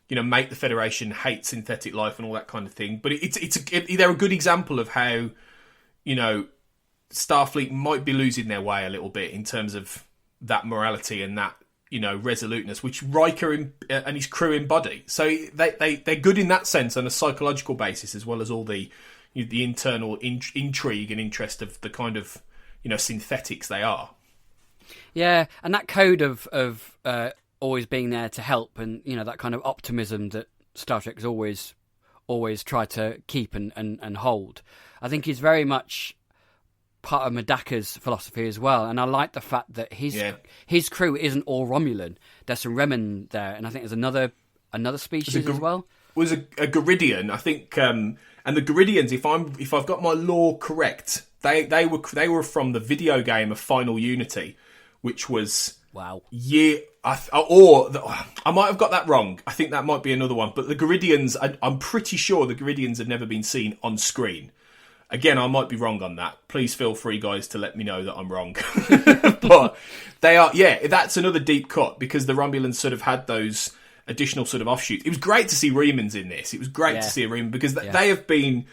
make the Federation hate synthetic life and all that kind of thing. But they're a good example of how Starfleet might be losing their way a little bit in terms of that morality and that resoluteness, which Riker and his crew embody. So they're good in that sense on a psychological basis, as well as all the internal intrigue and interest of the kind of synthetics they are. Yeah, and that code of always being there to help, and that kind of optimism that Star Trek has always tried to keep and hold, I think is very much part of Medaka's philosophy as well. And I like the fact that his crew isn't all Romulan. There's some Remen there, and I think there's another species as well. Was a Garidian, I think, and the Garidians, if I've got my lore correct, they were from the video game of Final Unity, which was wow. I might have got that wrong. I think that might be another one. But the Garidians, I'm pretty sure the Garidians have never been seen on screen. Again, I might be wrong on that. Please feel free, guys, to let me know that I'm wrong. But they are, that's another deep cut, because the Romulans sort of had those additional sort of offshoots. It was great to see Remans in this. It was great to see a Reman, because they have been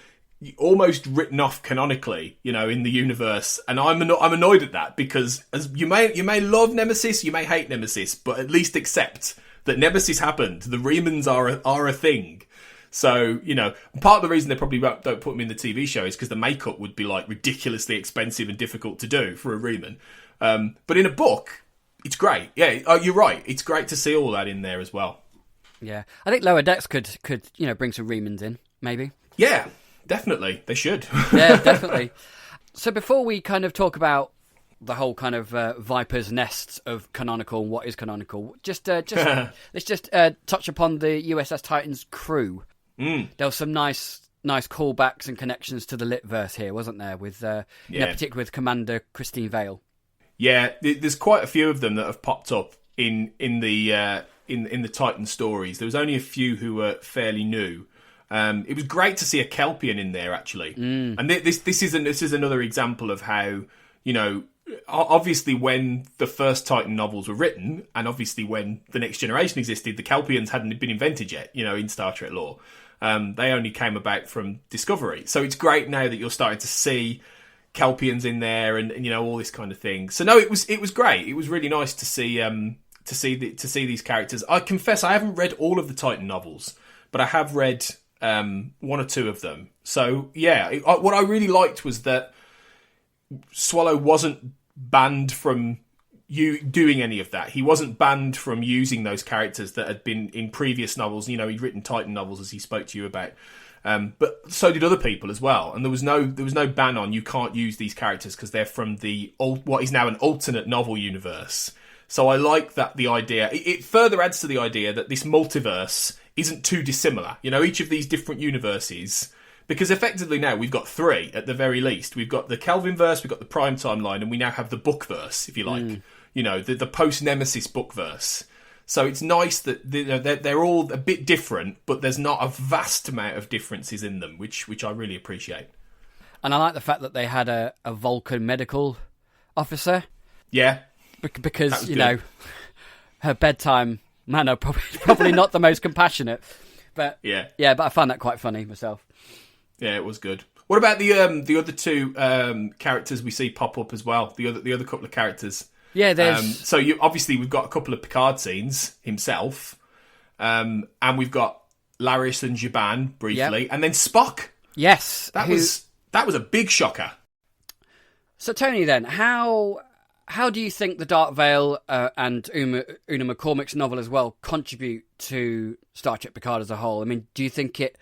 almost written off canonically, in the universe. And I'm annoyed at that, because as you may love Nemesis, you may hate Nemesis, but at least accept that Nemesis happened. The Remans are a thing. So, part of the reason they probably don't put him in the TV show is because the makeup would be like ridiculously expensive and difficult to do for a Reman. But in a book, it's great. Yeah, you're right. It's great to see all that in there as well. Yeah, I think Lower Decks could bring some Remans in, maybe. Yeah, definitely. They should. Yeah, definitely. So before we kind of talk about the whole kind of Viper's nests of canonical and what is canonical, let's just touch upon the USS Titan's crew. There was some nice callbacks and connections to the Litverse here, wasn't there? With particularly with Commander Christine Vale. Yeah, there's quite a few of them that have popped up in the Titan stories. There was only a few who were fairly new. It was great to see a Kelpian in there, actually. And this is another example of how, obviously when the first Titan novels were written, and obviously when the Next Generation existed, the Kelpians hadn't been invented yet, in Star Trek lore. They only came about from Discovery. So it's great now that you're starting to see Kelpians in there and all this kind of thing. So no, it was great. It was really nice to see these characters. I confess I haven't read all of the Titan novels, but I have read one or two of them. So yeah, what I really liked was that Swallow wasn't banned from doing any of that. He wasn't banned from using those characters that had been in previous novels. He'd written Titan novels, as he spoke to you about. But so did other people as well. And there was no ban on you can't use these characters because they're from what is now an alternate novel universe. So I like that the idea. It further adds to the idea that this multiverse isn't too dissimilar. Each of these different universes. Because effectively now we've got three at the very least. We've got the Kelvinverse, we've got the Prime timeline, and we now have the Bookverse, if you like. The post-Nemesis Bookverse. So it's nice that they're all a bit different, but there's not a vast amount of differences in them, which I really appreciate. And I like the fact that they had a Vulcan medical officer. Yeah. Because, her bedtime manner probably not the most compassionate. But but I found that quite funny myself. Yeah, it was good. What about the other two characters we see pop up as well? The other couple of characters. Yeah, there's. So obviously we've got a couple of Picard scenes himself, and we've got Laris and Jaban briefly, and then Spock. Yes, that was a big shocker. So Tony, then how do you think the Dark Veil and Una McCormack's novel as well contribute to Star Trek Picard as a whole? I mean, do you think it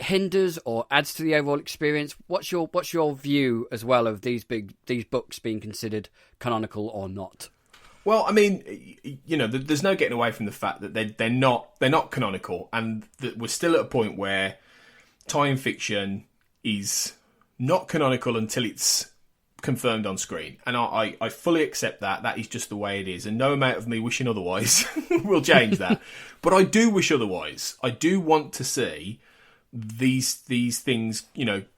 hinders or adds to the overall experience? What's your view as well of these books being considered canonical or not? Well, I mean, there's no getting away from the fact that they're not canonical, and that we're still at a point where time fiction is not canonical until it's confirmed on screen, and I fully accept that. That is just the way it is, and no amount of me wishing otherwise will change that. But I do wish otherwise. I do want to see these things,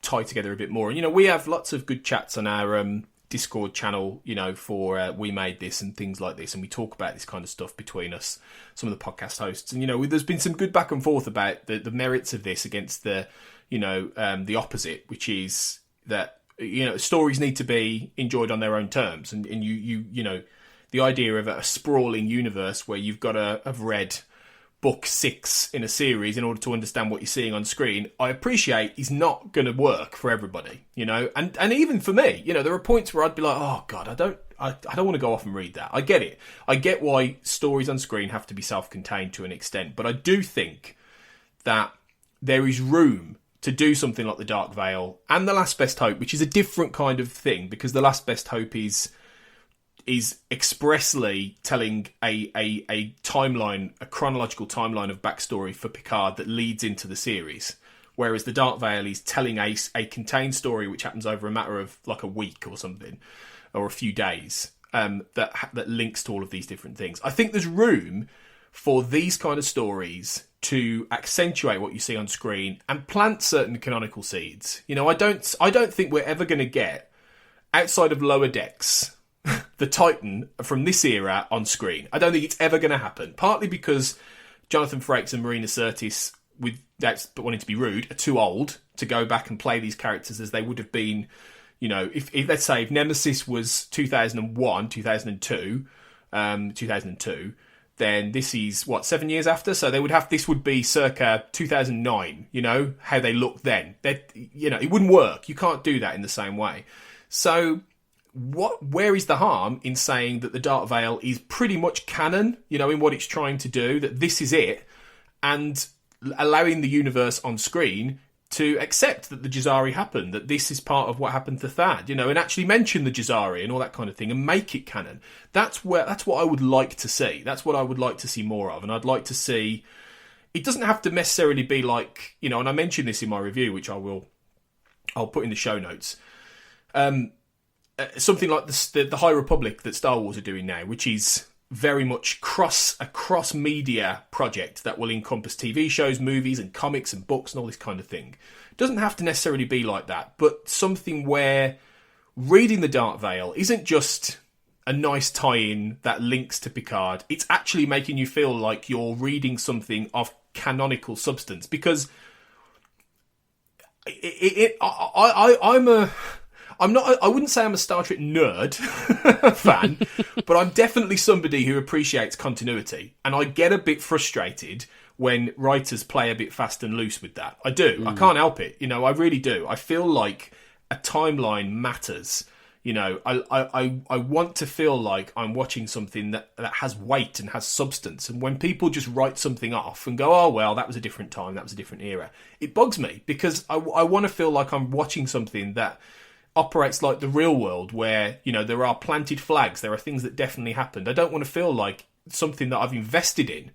tie together a bit more. And we have lots of good chats on our Discord channel, for We Made This and things like this, and we talk about this kind of stuff between us, some of the podcast hosts, and there's been some good back and forth about the merits of this against the opposite, which is that stories need to be enjoyed on their own terms, and the idea of a sprawling universe where you've got to have read book 6 in a series in order to understand what you're seeing on screen, I appreciate is not going to work for everybody, and even for me, there are points where I'd be like, oh god, I don't want to go off and read that. I get it. I get why stories on screen have to be self-contained to an extent, but I do think that there is room to do something like The Dark Veil and The Last Best Hope, which is a different kind of thing, because The Last Best Hope is expressly telling a timeline, a chronological timeline of backstory for Picard that leads into the series. Whereas The Dark Veil is telling a contained story which happens over a matter of like a week or something, or a few days, that links to all of these different things. I think there's room for these kind of stories to accentuate what you see on screen and plant certain canonical seeds. I don't think we're ever going to get, outside of Lower Decks, the Titan from this era on screen. I don't think it's ever going to happen. Partly because Jonathan Frakes and Marina Sirtis, without wanting to be rude, are too old to go back and play these characters as they would have been. If let's say if Nemesis was 2001, 2002, then this is, 7 years after? So this would be circa 2009, how they look then. It wouldn't work. You can't do that in the same way. So where is the harm in saying that the Dark Veil is pretty much canon, in what it's trying to do, that this is it, and allowing the universe on screen to accept that the Jazari happened, that this is part of what happened to Thad, and actually mention the Jazari and all that kind of thing and make it canon. That's what I would like to see. That's what I would like to see more of. And I'd like to see, it doesn't have to necessarily be like, and I mentioned this in my review, which I'll put in the show notes. Something like the High Republic that Star Wars are doing now, which is very much a cross-media project that will encompass TV shows, movies and comics and books and all this kind of thing. It doesn't have to necessarily be like that, but something where reading the Dark Veil isn't just a nice tie-in that links to Picard. It's actually making you feel like you're reading something of canonical substance, because I wouldn't say I'm a Star Trek nerd fan, but I'm definitely somebody who appreciates continuity. And I get a bit frustrated when writers play a bit fast and loose with that. I do. I can't help it. I really do. I feel like a timeline matters. I want to feel like I'm watching something that has weight and has substance. And when people just write something off and go, oh, well, that was a different time, that was a different era, it bugs me, because I want to feel like I'm watching something that operates like the real world, where there are planted flags, there are things that definitely happened. I don't want to feel like something that I've invested in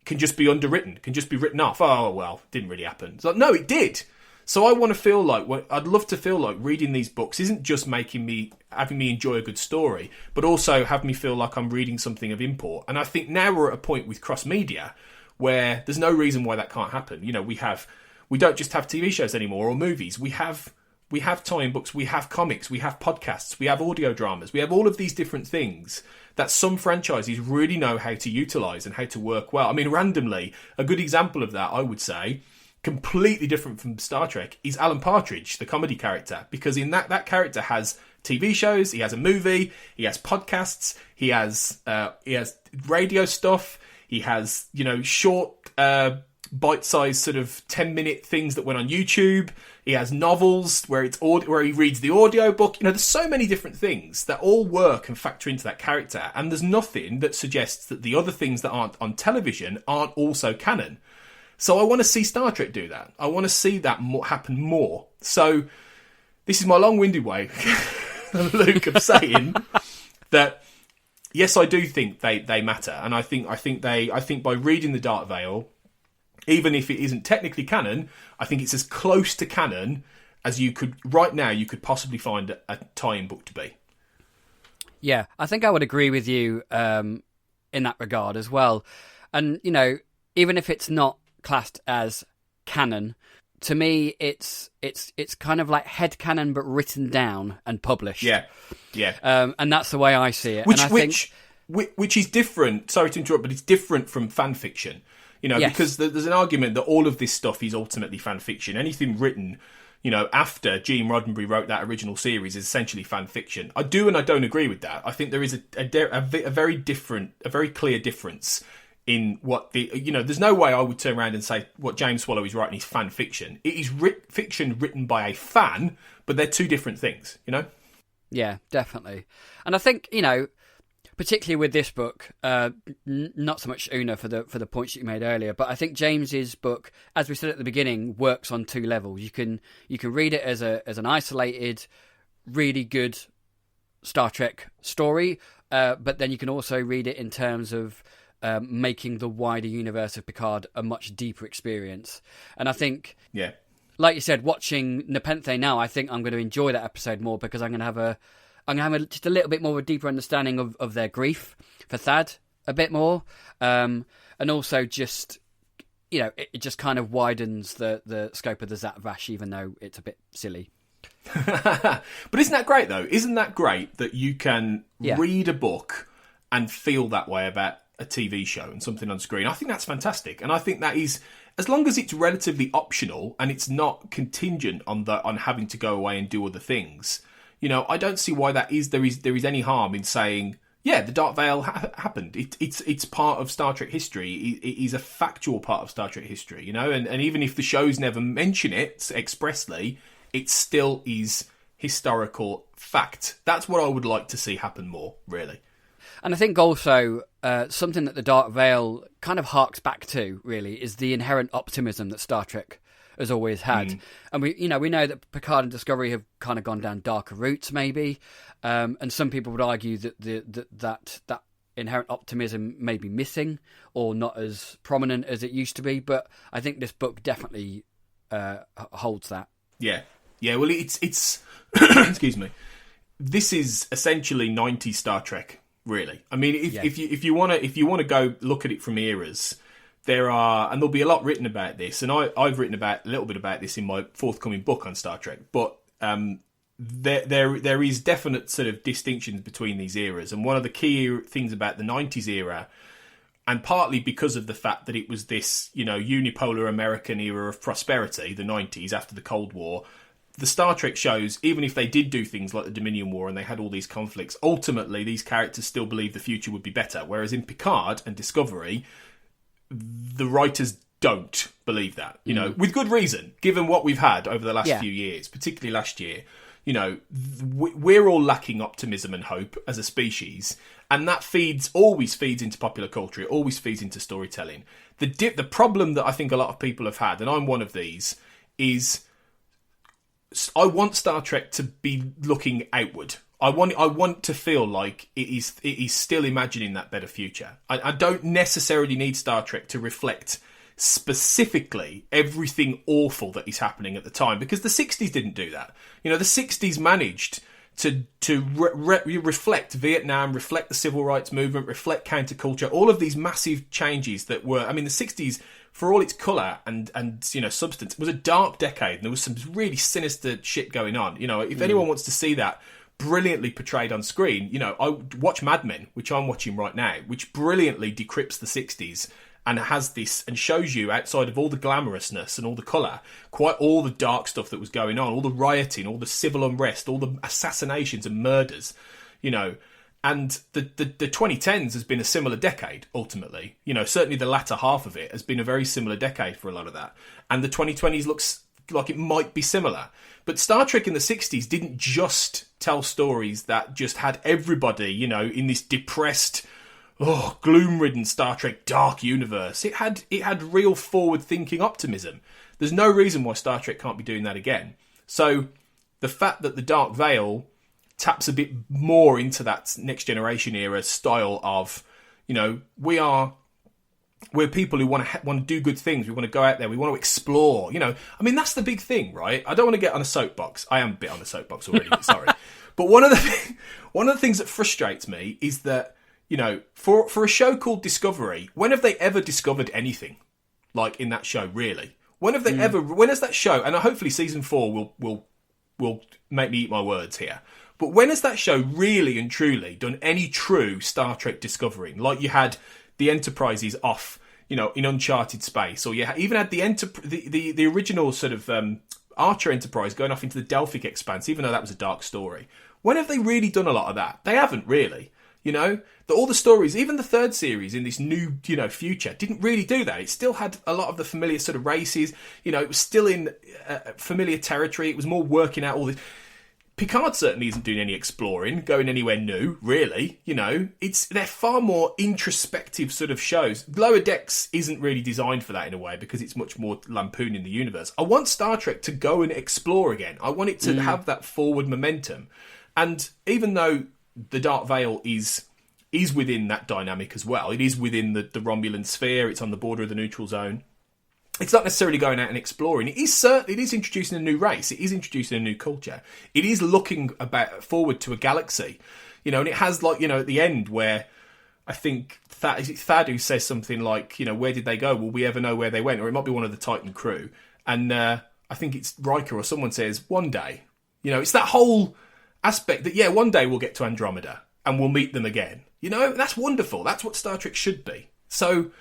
can just be underwritten, can just be written off. Oh well, didn't really happen. It's like, no, it did. So I want to feel like, I'd love to feel like reading these books isn't just having me enjoy a good story, but also have me feel like I'm reading something of import. And I think now we're at a point with cross media where there's no reason why that can't happen. We don't just have TV shows anymore or movies. We have tie-in books, we have comics, we have podcasts, we have audio dramas, we have all of these different things that some franchises really know how to utilise and how to work well. I mean, randomly, a good example of that, I would say, completely different from Star Trek, is Alan Partridge, the comedy character, because in that character has TV shows, he has a movie, he has podcasts, he has radio stuff, he has, short bite-sized sort of 10-minute things that went on YouTube. He has novels where he reads the audio book. There's so many different things that all work and factor into that character, and there's nothing that suggests that the other things that aren't on television aren't also canon. So I want to see Star Trek do that. I want to see that happen more. So this is my long-winded way, Luke, of saying that yes, I do think they matter, and I think by reading the Dark Veil, even if it isn't technically canon, I think it's as close to canon as you could possibly find a tie-in book to be. Yeah, I think I would agree with you in that regard as well. And, even if it's not classed as canon, to me, it's kind of like headcanon, but written down and published. Yeah. And that's the way I see it. Which is different, sorry to interrupt, but it's different from fan fiction. Yes. Because there's an argument that all of this stuff is ultimately fan fiction. Anything written, after Gene Roddenberry wrote that original series is essentially fan fiction. I do and I don't agree with that. I think there is a very clear difference in what there's no way I would turn around and say what James Swallow is writing is fan fiction. It is fiction written by a fan, but they're two different things, Yeah, definitely. And I think, particularly with this book, not so much Una for the points that you made earlier, but I think James's book, as we said at the beginning, works on two levels. You can read it as an isolated, really good Star Trek story, but then you can also read it in terms of making the wider universe of Picard a much deeper experience. And I think, like you said, watching Nepenthe now, I think I'm going to enjoy that episode more, because I'm going to have just a little bit more of a deeper understanding of their grief for Thad a bit more. And also just, it just kind of widens the scope of the Zat Vash, even though it's a bit silly. But isn't that great, though? Isn't that great that you can read a book and feel that way about a TV show and something on screen? I think that's fantastic. And I think that is, as long as it's relatively optional and it's not contingent on having to go away and do other things, I don't see why there is any harm in saying, yeah, the Dark Veil happened. It's part of Star Trek history. It is a factual part of Star Trek history, you know. And even if the shows never mention it expressly, it still is historical fact. That's what I would like to see happen more, really. And I think also something that the Dark Veil kind of harks back to, really, is the inherent optimism that Star Trek has always had. And we know that Picard and Discovery have kind of gone down darker routes, maybe. And some people would argue that that inherent optimism may be missing or not as prominent as it used to be. But I think this book definitely holds that. Yeah. Well, it's excuse me. This is essentially 90s Star Trek, really. I mean, if you want to go look at it from eras, there are, and there'll be a lot written about this, and I've written about a little bit about this in my forthcoming book on Star Trek. But there is definite sort of distinctions between these eras, and one of the key things about the 90s era, and partly because of the fact that it was this, you know, unipolar American era of prosperity, the 90s after the Cold War. The Star Trek shows, even if they did do things like the Dominion War and they had all these conflicts, ultimately these characters still believe the future would be better. Whereas in Picard and Discovery, the writers don't believe that, you know, with good reason, given what we've had over the last few years, particularly last year. You know, we're all lacking optimism and hope as a species, and that always feeds into popular culture. It always feeds into storytelling. The problem that I think a lot of people have had, and I'm one of these, is I want Star Trek to be looking outward. I want to feel like it is still imagining that better future. I don't necessarily need Star Trek to reflect specifically everything awful that is happening at the time, because the 60s didn't do that. You know, the 60s managed to reflect Vietnam, reflect the civil rights movement, reflect counterculture, all of these massive changes that were, I mean, the 60s, for all its colour and you know, substance, was a dark decade, and there was some really sinister shit going on. You know, if anyone wants to see that brilliantly portrayed on screen, you know, I watch Mad Men, which I'm watching right now, which brilliantly decrypts the 60s and has this, and shows you, outside of all the glamorousness and all the colour, quite all the dark stuff that was going on, all the rioting, all the civil unrest, all the assassinations and murders, you know. And the 2010s has been a similar decade, ultimately. You know, certainly the latter half of it has been a very similar decade for a lot of that. And the 2020s looks like it might be similar. But Star Trek in the 60s didn't just tell stories that just had everybody, you know, in this depressed, gloom-ridden Star Trek dark universe. It had real forward-thinking optimism. There's no reason why Star Trek can't be doing that again. So the fact that the Dark Veil taps a bit more into that Next Generation era style of, you know, we're people who want to do good things. We want to go out there. We want to explore. You know, I mean, that's the big thing, right? I don't want to get on a soapbox. I am a bit on a soapbox already. Sorry, but one of the things that frustrates me is that, you know, for a show called Discovery, when have they ever discovered anything like in that show? Really, when have they ever? When has that show? And hopefully, season 4 will make me eat my words here. But when has that show really and truly done any true Star Trek discovering? Like you had the Enterprises off, you know, in uncharted space, or you even had the original sort of Archer Enterprise going off into the Delphic Expanse, even though that was a dark story. When have they really done a lot of that? They haven't really. You know, all the stories, even the third series in this new, you know, future, didn't really do that. It still had a lot of the familiar sort of races. You know, it was still in familiar territory. It was more working out all this. Picard certainly isn't doing any exploring, going anywhere new, really. You know, they're far more introspective sort of shows. Lower Decks isn't really designed for that in a way, because it's much more lampooning the universe. I want Star Trek to go and explore again. I want it to have that forward momentum. And even though the Dark Veil is within that dynamic as well, it is within the Romulan sphere, it's on the border of the neutral zone. It's not necessarily going out and exploring. It is introducing a new race. It is introducing a new culture. It is looking forward to a galaxy, you know. And it has, like, you know, at the end where I think Thaddeus says something like, you know, where did they go? Will we ever know where they went? Or it might be one of the Titan crew. And I think it's Riker or someone says, one day. You know, it's that whole aspect that, yeah, one day we'll get to Andromeda and we'll meet them again. You know, that's wonderful. That's what Star Trek should be. So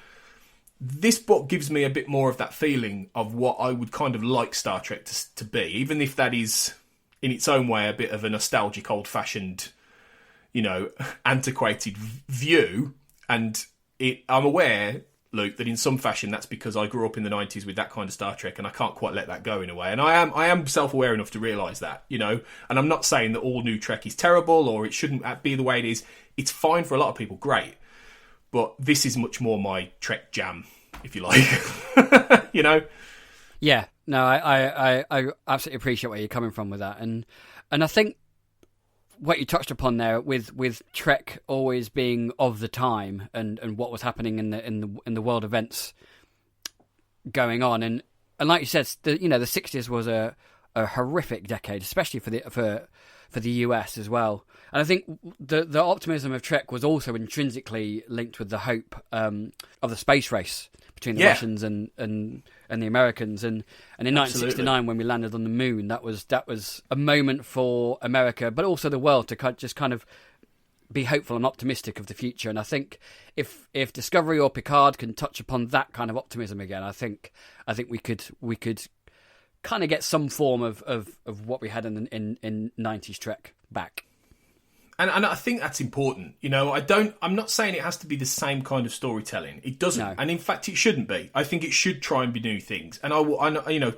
this book gives me a bit more of that feeling of what I would kind of like Star Trek to be, even if that is, in its own way, a bit of a nostalgic, old-fashioned, antiquated view. And I'm aware, Luke, that in some fashion that's because I grew up in the 90s with that kind of Star Trek, and I can't quite let that go in a way. And I am self-aware enough to realise that, and I'm not saying that all new Trek is terrible or it shouldn't be the way it is. It's fine for a lot of people, great. But this is much more my Trek jam, if you like. Yeah, no, I absolutely appreciate where you're coming from with that, and I think what you touched upon there with Trek always being of the time and what was happening in the world events going on, and like you said, the 60s was a horrific decade, especially for the US as well. And I think the optimism of Trek was also intrinsically linked with the hope of the space race between the Russians and the Americans, and in 1969 when we landed on the moon, that was a moment for America, but also the world to just kind of be hopeful and optimistic of the future. And I think if Discovery or Picard can touch upon that kind of optimism again, I think we could kind of get some form of what we had in 90s Trek back. And I think that's important. I'm not saying it has to be the same kind of storytelling. It doesn't. No. And in fact, it shouldn't be. I think it should try and be new things. And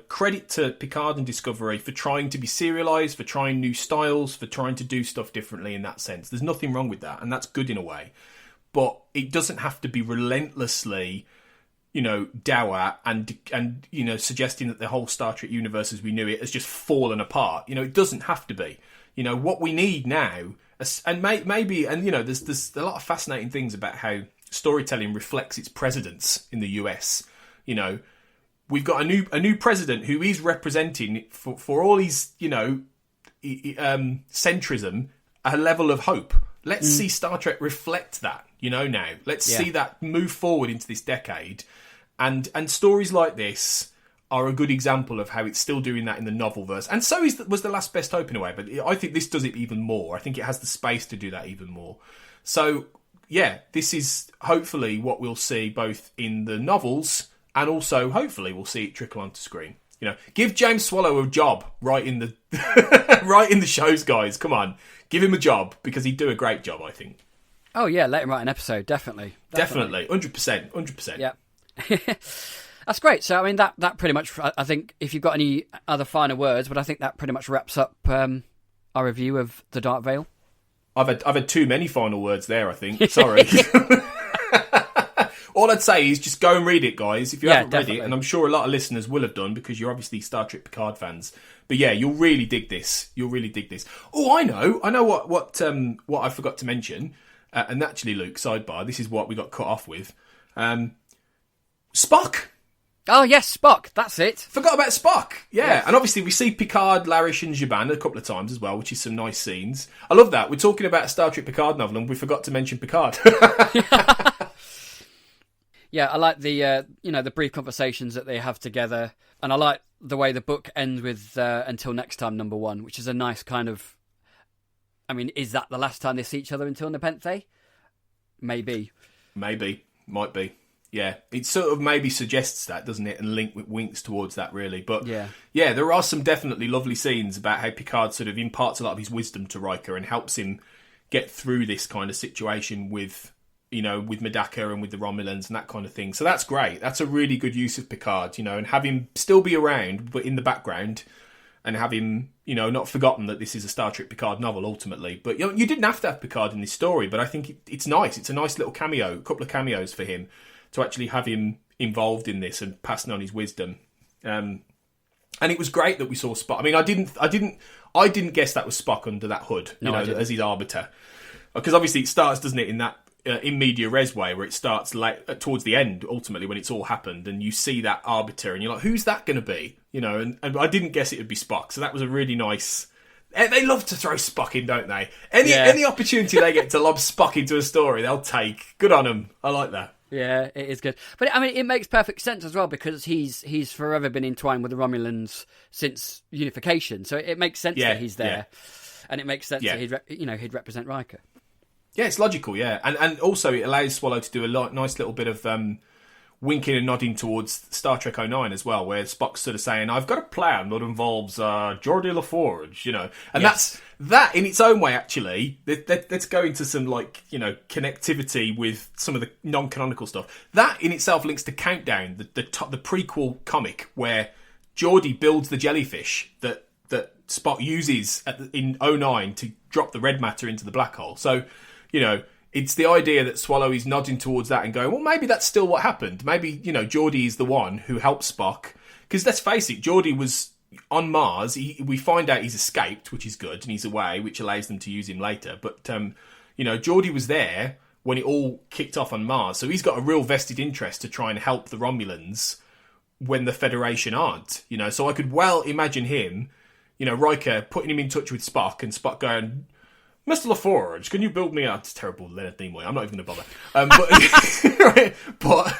credit to Picard and Discovery for trying to be serialised, for trying new styles, for trying to do stuff differently in that sense. There's nothing wrong with that. And that's good in a way. But it doesn't have to be relentlessly, dour and suggesting that the whole Star Trek universe as we knew it has just fallen apart. It doesn't have to be. What we need now, and maybe, there's a lot of fascinating things about how storytelling reflects its precedents in the US. We've got a new president who is representing, for all his centrism, a level of hope. Let's see Star Trek reflect that. Now let's see that move forward into this decade, and stories like this are a good example of how it's still doing that in the novel verse. And so was The Last Best Hope in a way, but I think this does it even more. I think it has the space to do that even more. So, yeah, this is hopefully what we'll see both in the novels, and also hopefully we'll see it trickle onto screen. Give James Swallow a job right in the right in the shows, guys. Come on, give him a job, because he'd do a great job, I think. Oh yeah, let him write an episode, definitely. 100%. Yeah. That's great. So, I mean, that pretty much, I think, if you've got any other final words, but I think that pretty much wraps up our review of The Dark Veil. I've had too many final words there, I think. Sorry. All I'd say is just go and read it, guys, if you haven't read it. And I'm sure a lot of listeners will have done, because you're obviously Star Trek Picard fans. But yeah, you'll really dig this. Oh, I know what I forgot to mention. And actually, Luke, sidebar, this is what we got cut off with. Spock. Oh, yes, Spock. That's it. Forgot about Spock. Yeah. Yes. And obviously we see Picard, Larish and Zhaban a couple of times as well, which is some nice scenes. I love that. We're talking about a Star Trek Picard novel and we forgot to mention Picard. Yeah, I like the brief conversations that they have together. And I like the way the book ends with Until Next Time, #1, which is a nice kind of... I mean, is that the last time they see each other until Nepenthe? Maybe. Might be. Yeah, it sort of maybe suggests that, doesn't it? And winks towards that, really. But yeah, there are some definitely lovely scenes about how Picard sort of imparts a lot of his wisdom to Riker and helps him get through this kind of situation with Medaka and with the Romulans and that kind of thing. So that's great. That's a really good use of Picard, and have him still be around, but in the background, and have him, not forgotten that this is a Star Trek Picard novel ultimately. But you didn't have to have Picard in this story, but I think it's nice. It's a nice little cameo, a couple of cameos for him, to actually have him involved in this and passing on his wisdom. And it was great that we saw Spock. I mean, I didn't guess that was Spock under that hood, as his arbiter. Because obviously it starts, doesn't it, in that in media res way, where it starts towards the end, ultimately, when it's all happened, and you see that arbiter, and you're like, who's that going to be? And I didn't guess it would be Spock. So that was a really nice... They love to throw Spock in, don't they? Any opportunity they get to lob Spock into a story, they'll take. Good on them. I like that. Yeah, it is good. But, I mean, it makes perfect sense as well, because he's forever been entwined with the Romulans since unification. So it makes sense that he's there. Yeah. And it makes sense that he'd represent Riker. Yeah, it's logical, yeah. And also it allows Swallow to do a nice little bit of winking and nodding towards Star Trek 09 as well, where Spock's sort of saying, I've got a plan that involves Geordi LaForge, you know. And that in its own way, actually, let's go into some, like, you know, connectivity with some of the non-canonical stuff. That in itself links to Countdown, the prequel comic, where Geordi builds the jellyfish that Spock uses in 09 to drop the red matter into the black hole. So, you know, it's the idea that Swallow is nodding towards that and going, well, maybe that's still what happened. Maybe, you know, Geordi is the one who helped Spock. Because let's face it, Geordi was on Mars. We find out he's escaped, which is good, and he's away, which allows them to use him later. But, you know, Geordi was there when it all kicked off on Mars. So he's got a real vested interest to try and help the Romulans when the Federation aren't. You know, so I could well imagine him, you know, Riker putting him in touch with Spock and Spock going, Mr. LaForge, can you build me a... It's terrible Leonard Nimoy. I'm not even going to bother. But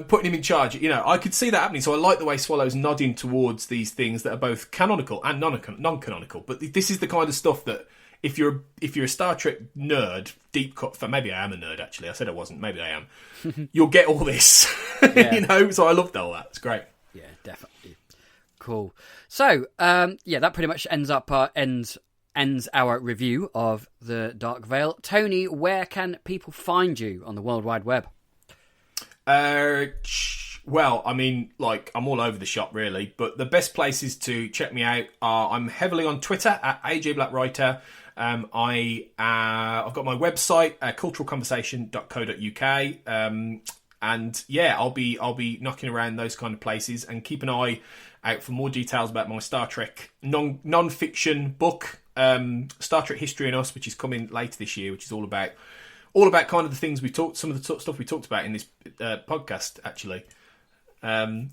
putting him in charge, you know, I could see that happening. So I like the way Swallow's nodding towards these things that are both canonical and non-canonical. But this is the kind of stuff that if you're a Star Trek nerd, deep cut... Maybe I am a nerd, actually. I said I wasn't. Maybe I am. You'll get all this. Yeah. You know, so I loved all that. It's great. Yeah, definitely. Cool. So, that pretty much ends our review of the Dark Veil. Tony, where can people find you on the World Wide Web? Well, I mean, like, I'm all over the shop, really. But the best places to check me out are, I'm heavily on Twitter at AJBlackWriter. I've got my website, culturalconversation.co.uk. And yeah, I'll be knocking around those kind of places, and keep an eye out for more details about my Star Trek non-fiction book, Star Trek History and Us, which is coming later this year, which is all about kind of the things some of the stuff we talked about in this podcast, actually.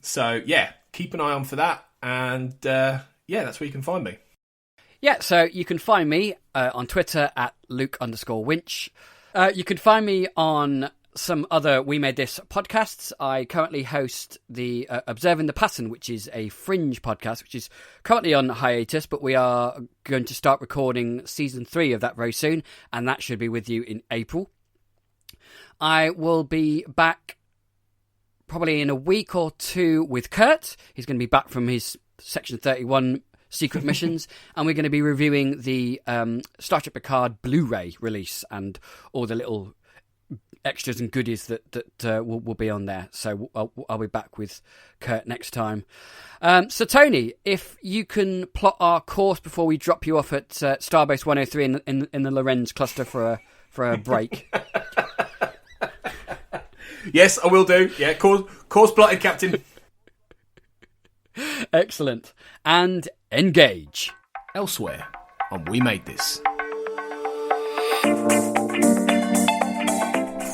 So yeah, keep an eye on for that, and that's where you can find me. Yeah, so you can find me on Twitter at Luke_Winch. You can find me on some other We Made This podcasts. I currently host the Observing the Pattern, which is a fringe podcast, which is currently on hiatus, but we are going to start recording season 3 of that very soon, and that should be with you in April. I will be back probably in a week or two with Kurt. He's going to be back from his Section 31 secret missions, and we're going to be reviewing the Star Trek Picard Blu-ray release and all the little extras and goodies that will be on there. So I'll be back with Kurt next time. So Tony, if you can plot our course before we drop you off at Starbase 103 in the Lorenz cluster for a break. Yes, I will do. Yeah, course plotted, Captain. Excellent. And engage. Elsewhere on We Made This.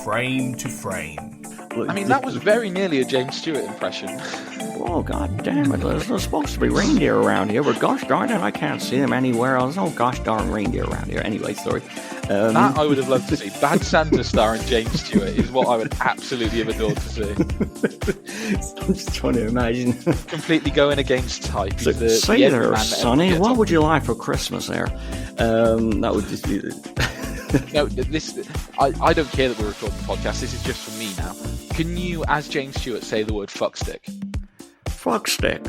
Frame to frame. I mean, that was very nearly a James Stewart impression. Oh, god damn it. There's supposed to be reindeer around here, but gosh darn it, I can't see them anywhere else. Oh, gosh darn reindeer around here. Anyway, sorry. That I would have loved to see. Bad Santa starring James Stewart is what I would absolutely have adored to see. I'm just trying to imagine. Completely going against type. So, say there, Sonny, what would you like for Christmas there? That would just be... No, I don't care that we're recording the podcast. This is just for me now. Can you, as James Stewart, say the word fuckstick? Fuckstick.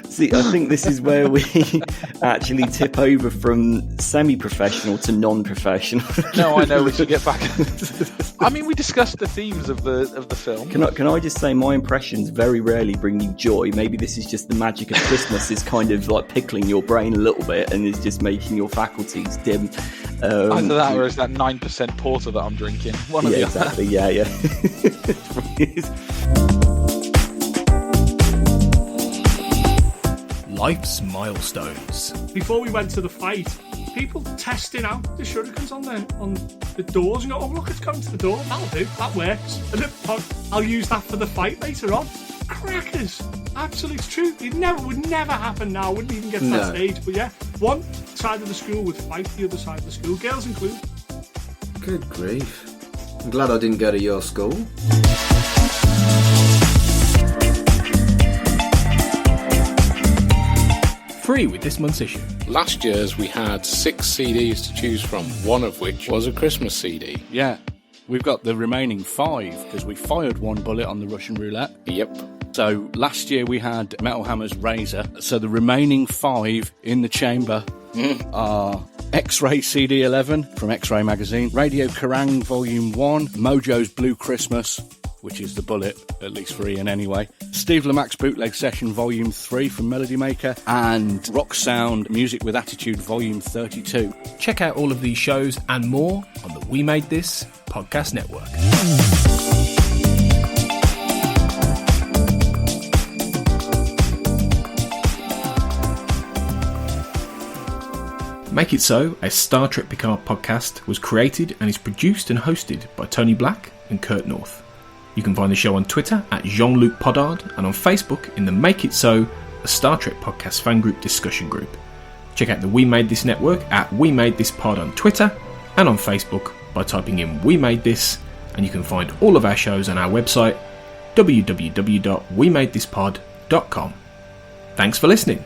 See, I think this is where we actually tip over from semi-professional to non-professional. No, I know, we should get back. I mean, we discussed the themes of the film. Can I just say my impressions very rarely bring you joy? Maybe this is just the magic of Christmas is kind of like pickling your brain a little bit and is just making your faculties dim. Either that or is that 9% porter that I'm drinking? One of the exactly. Yeah. Life's milestones. Before we went to the fight, people testing out the shurikens on the doors and go, oh look, it's going to the door, that'll do, that works. And I'll use that for the fight later on. Crackers. Absolute truth. It would never happen now. Wouldn't even get to that stage. But yeah, one side of the school would fight the other side of the school, girls included. Good grief. I'm glad I didn't go to your school. free with this month's issue. Last year's we had 6 CDs to choose from, one of which was a Christmas CD. Yeah, we've got the remaining 5 because we fired one bullet on the Russian roulette. Yep. So last year we had Metal Hammer's Razor. So the remaining 5 in the chamber are X-Ray CD 11 from X-Ray magazine, Radio Kerrang Volume 1, Mojo's Blue Christmas, which is the bullet, at least for Ian anyway, Steve Lamac's Bootleg Session Volume 3 from Melody Maker, and Rock Sound Music with Attitude Volume 32. Check out all of these shows and more on the We Made This podcast network. Make It So, a Star Trek Picard podcast, was created and is produced and hosted by Tony Black and Kurt North. You can find the show on Twitter at Jean-Luc Podard and on Facebook in the Make It So, a Star Trek podcast fan group discussion group. Check out the We Made This network at We Made This Pod on Twitter and on Facebook by typing in We Made This, and you can find all of our shows on our website www.wemadethispod.com. Thanks for listening.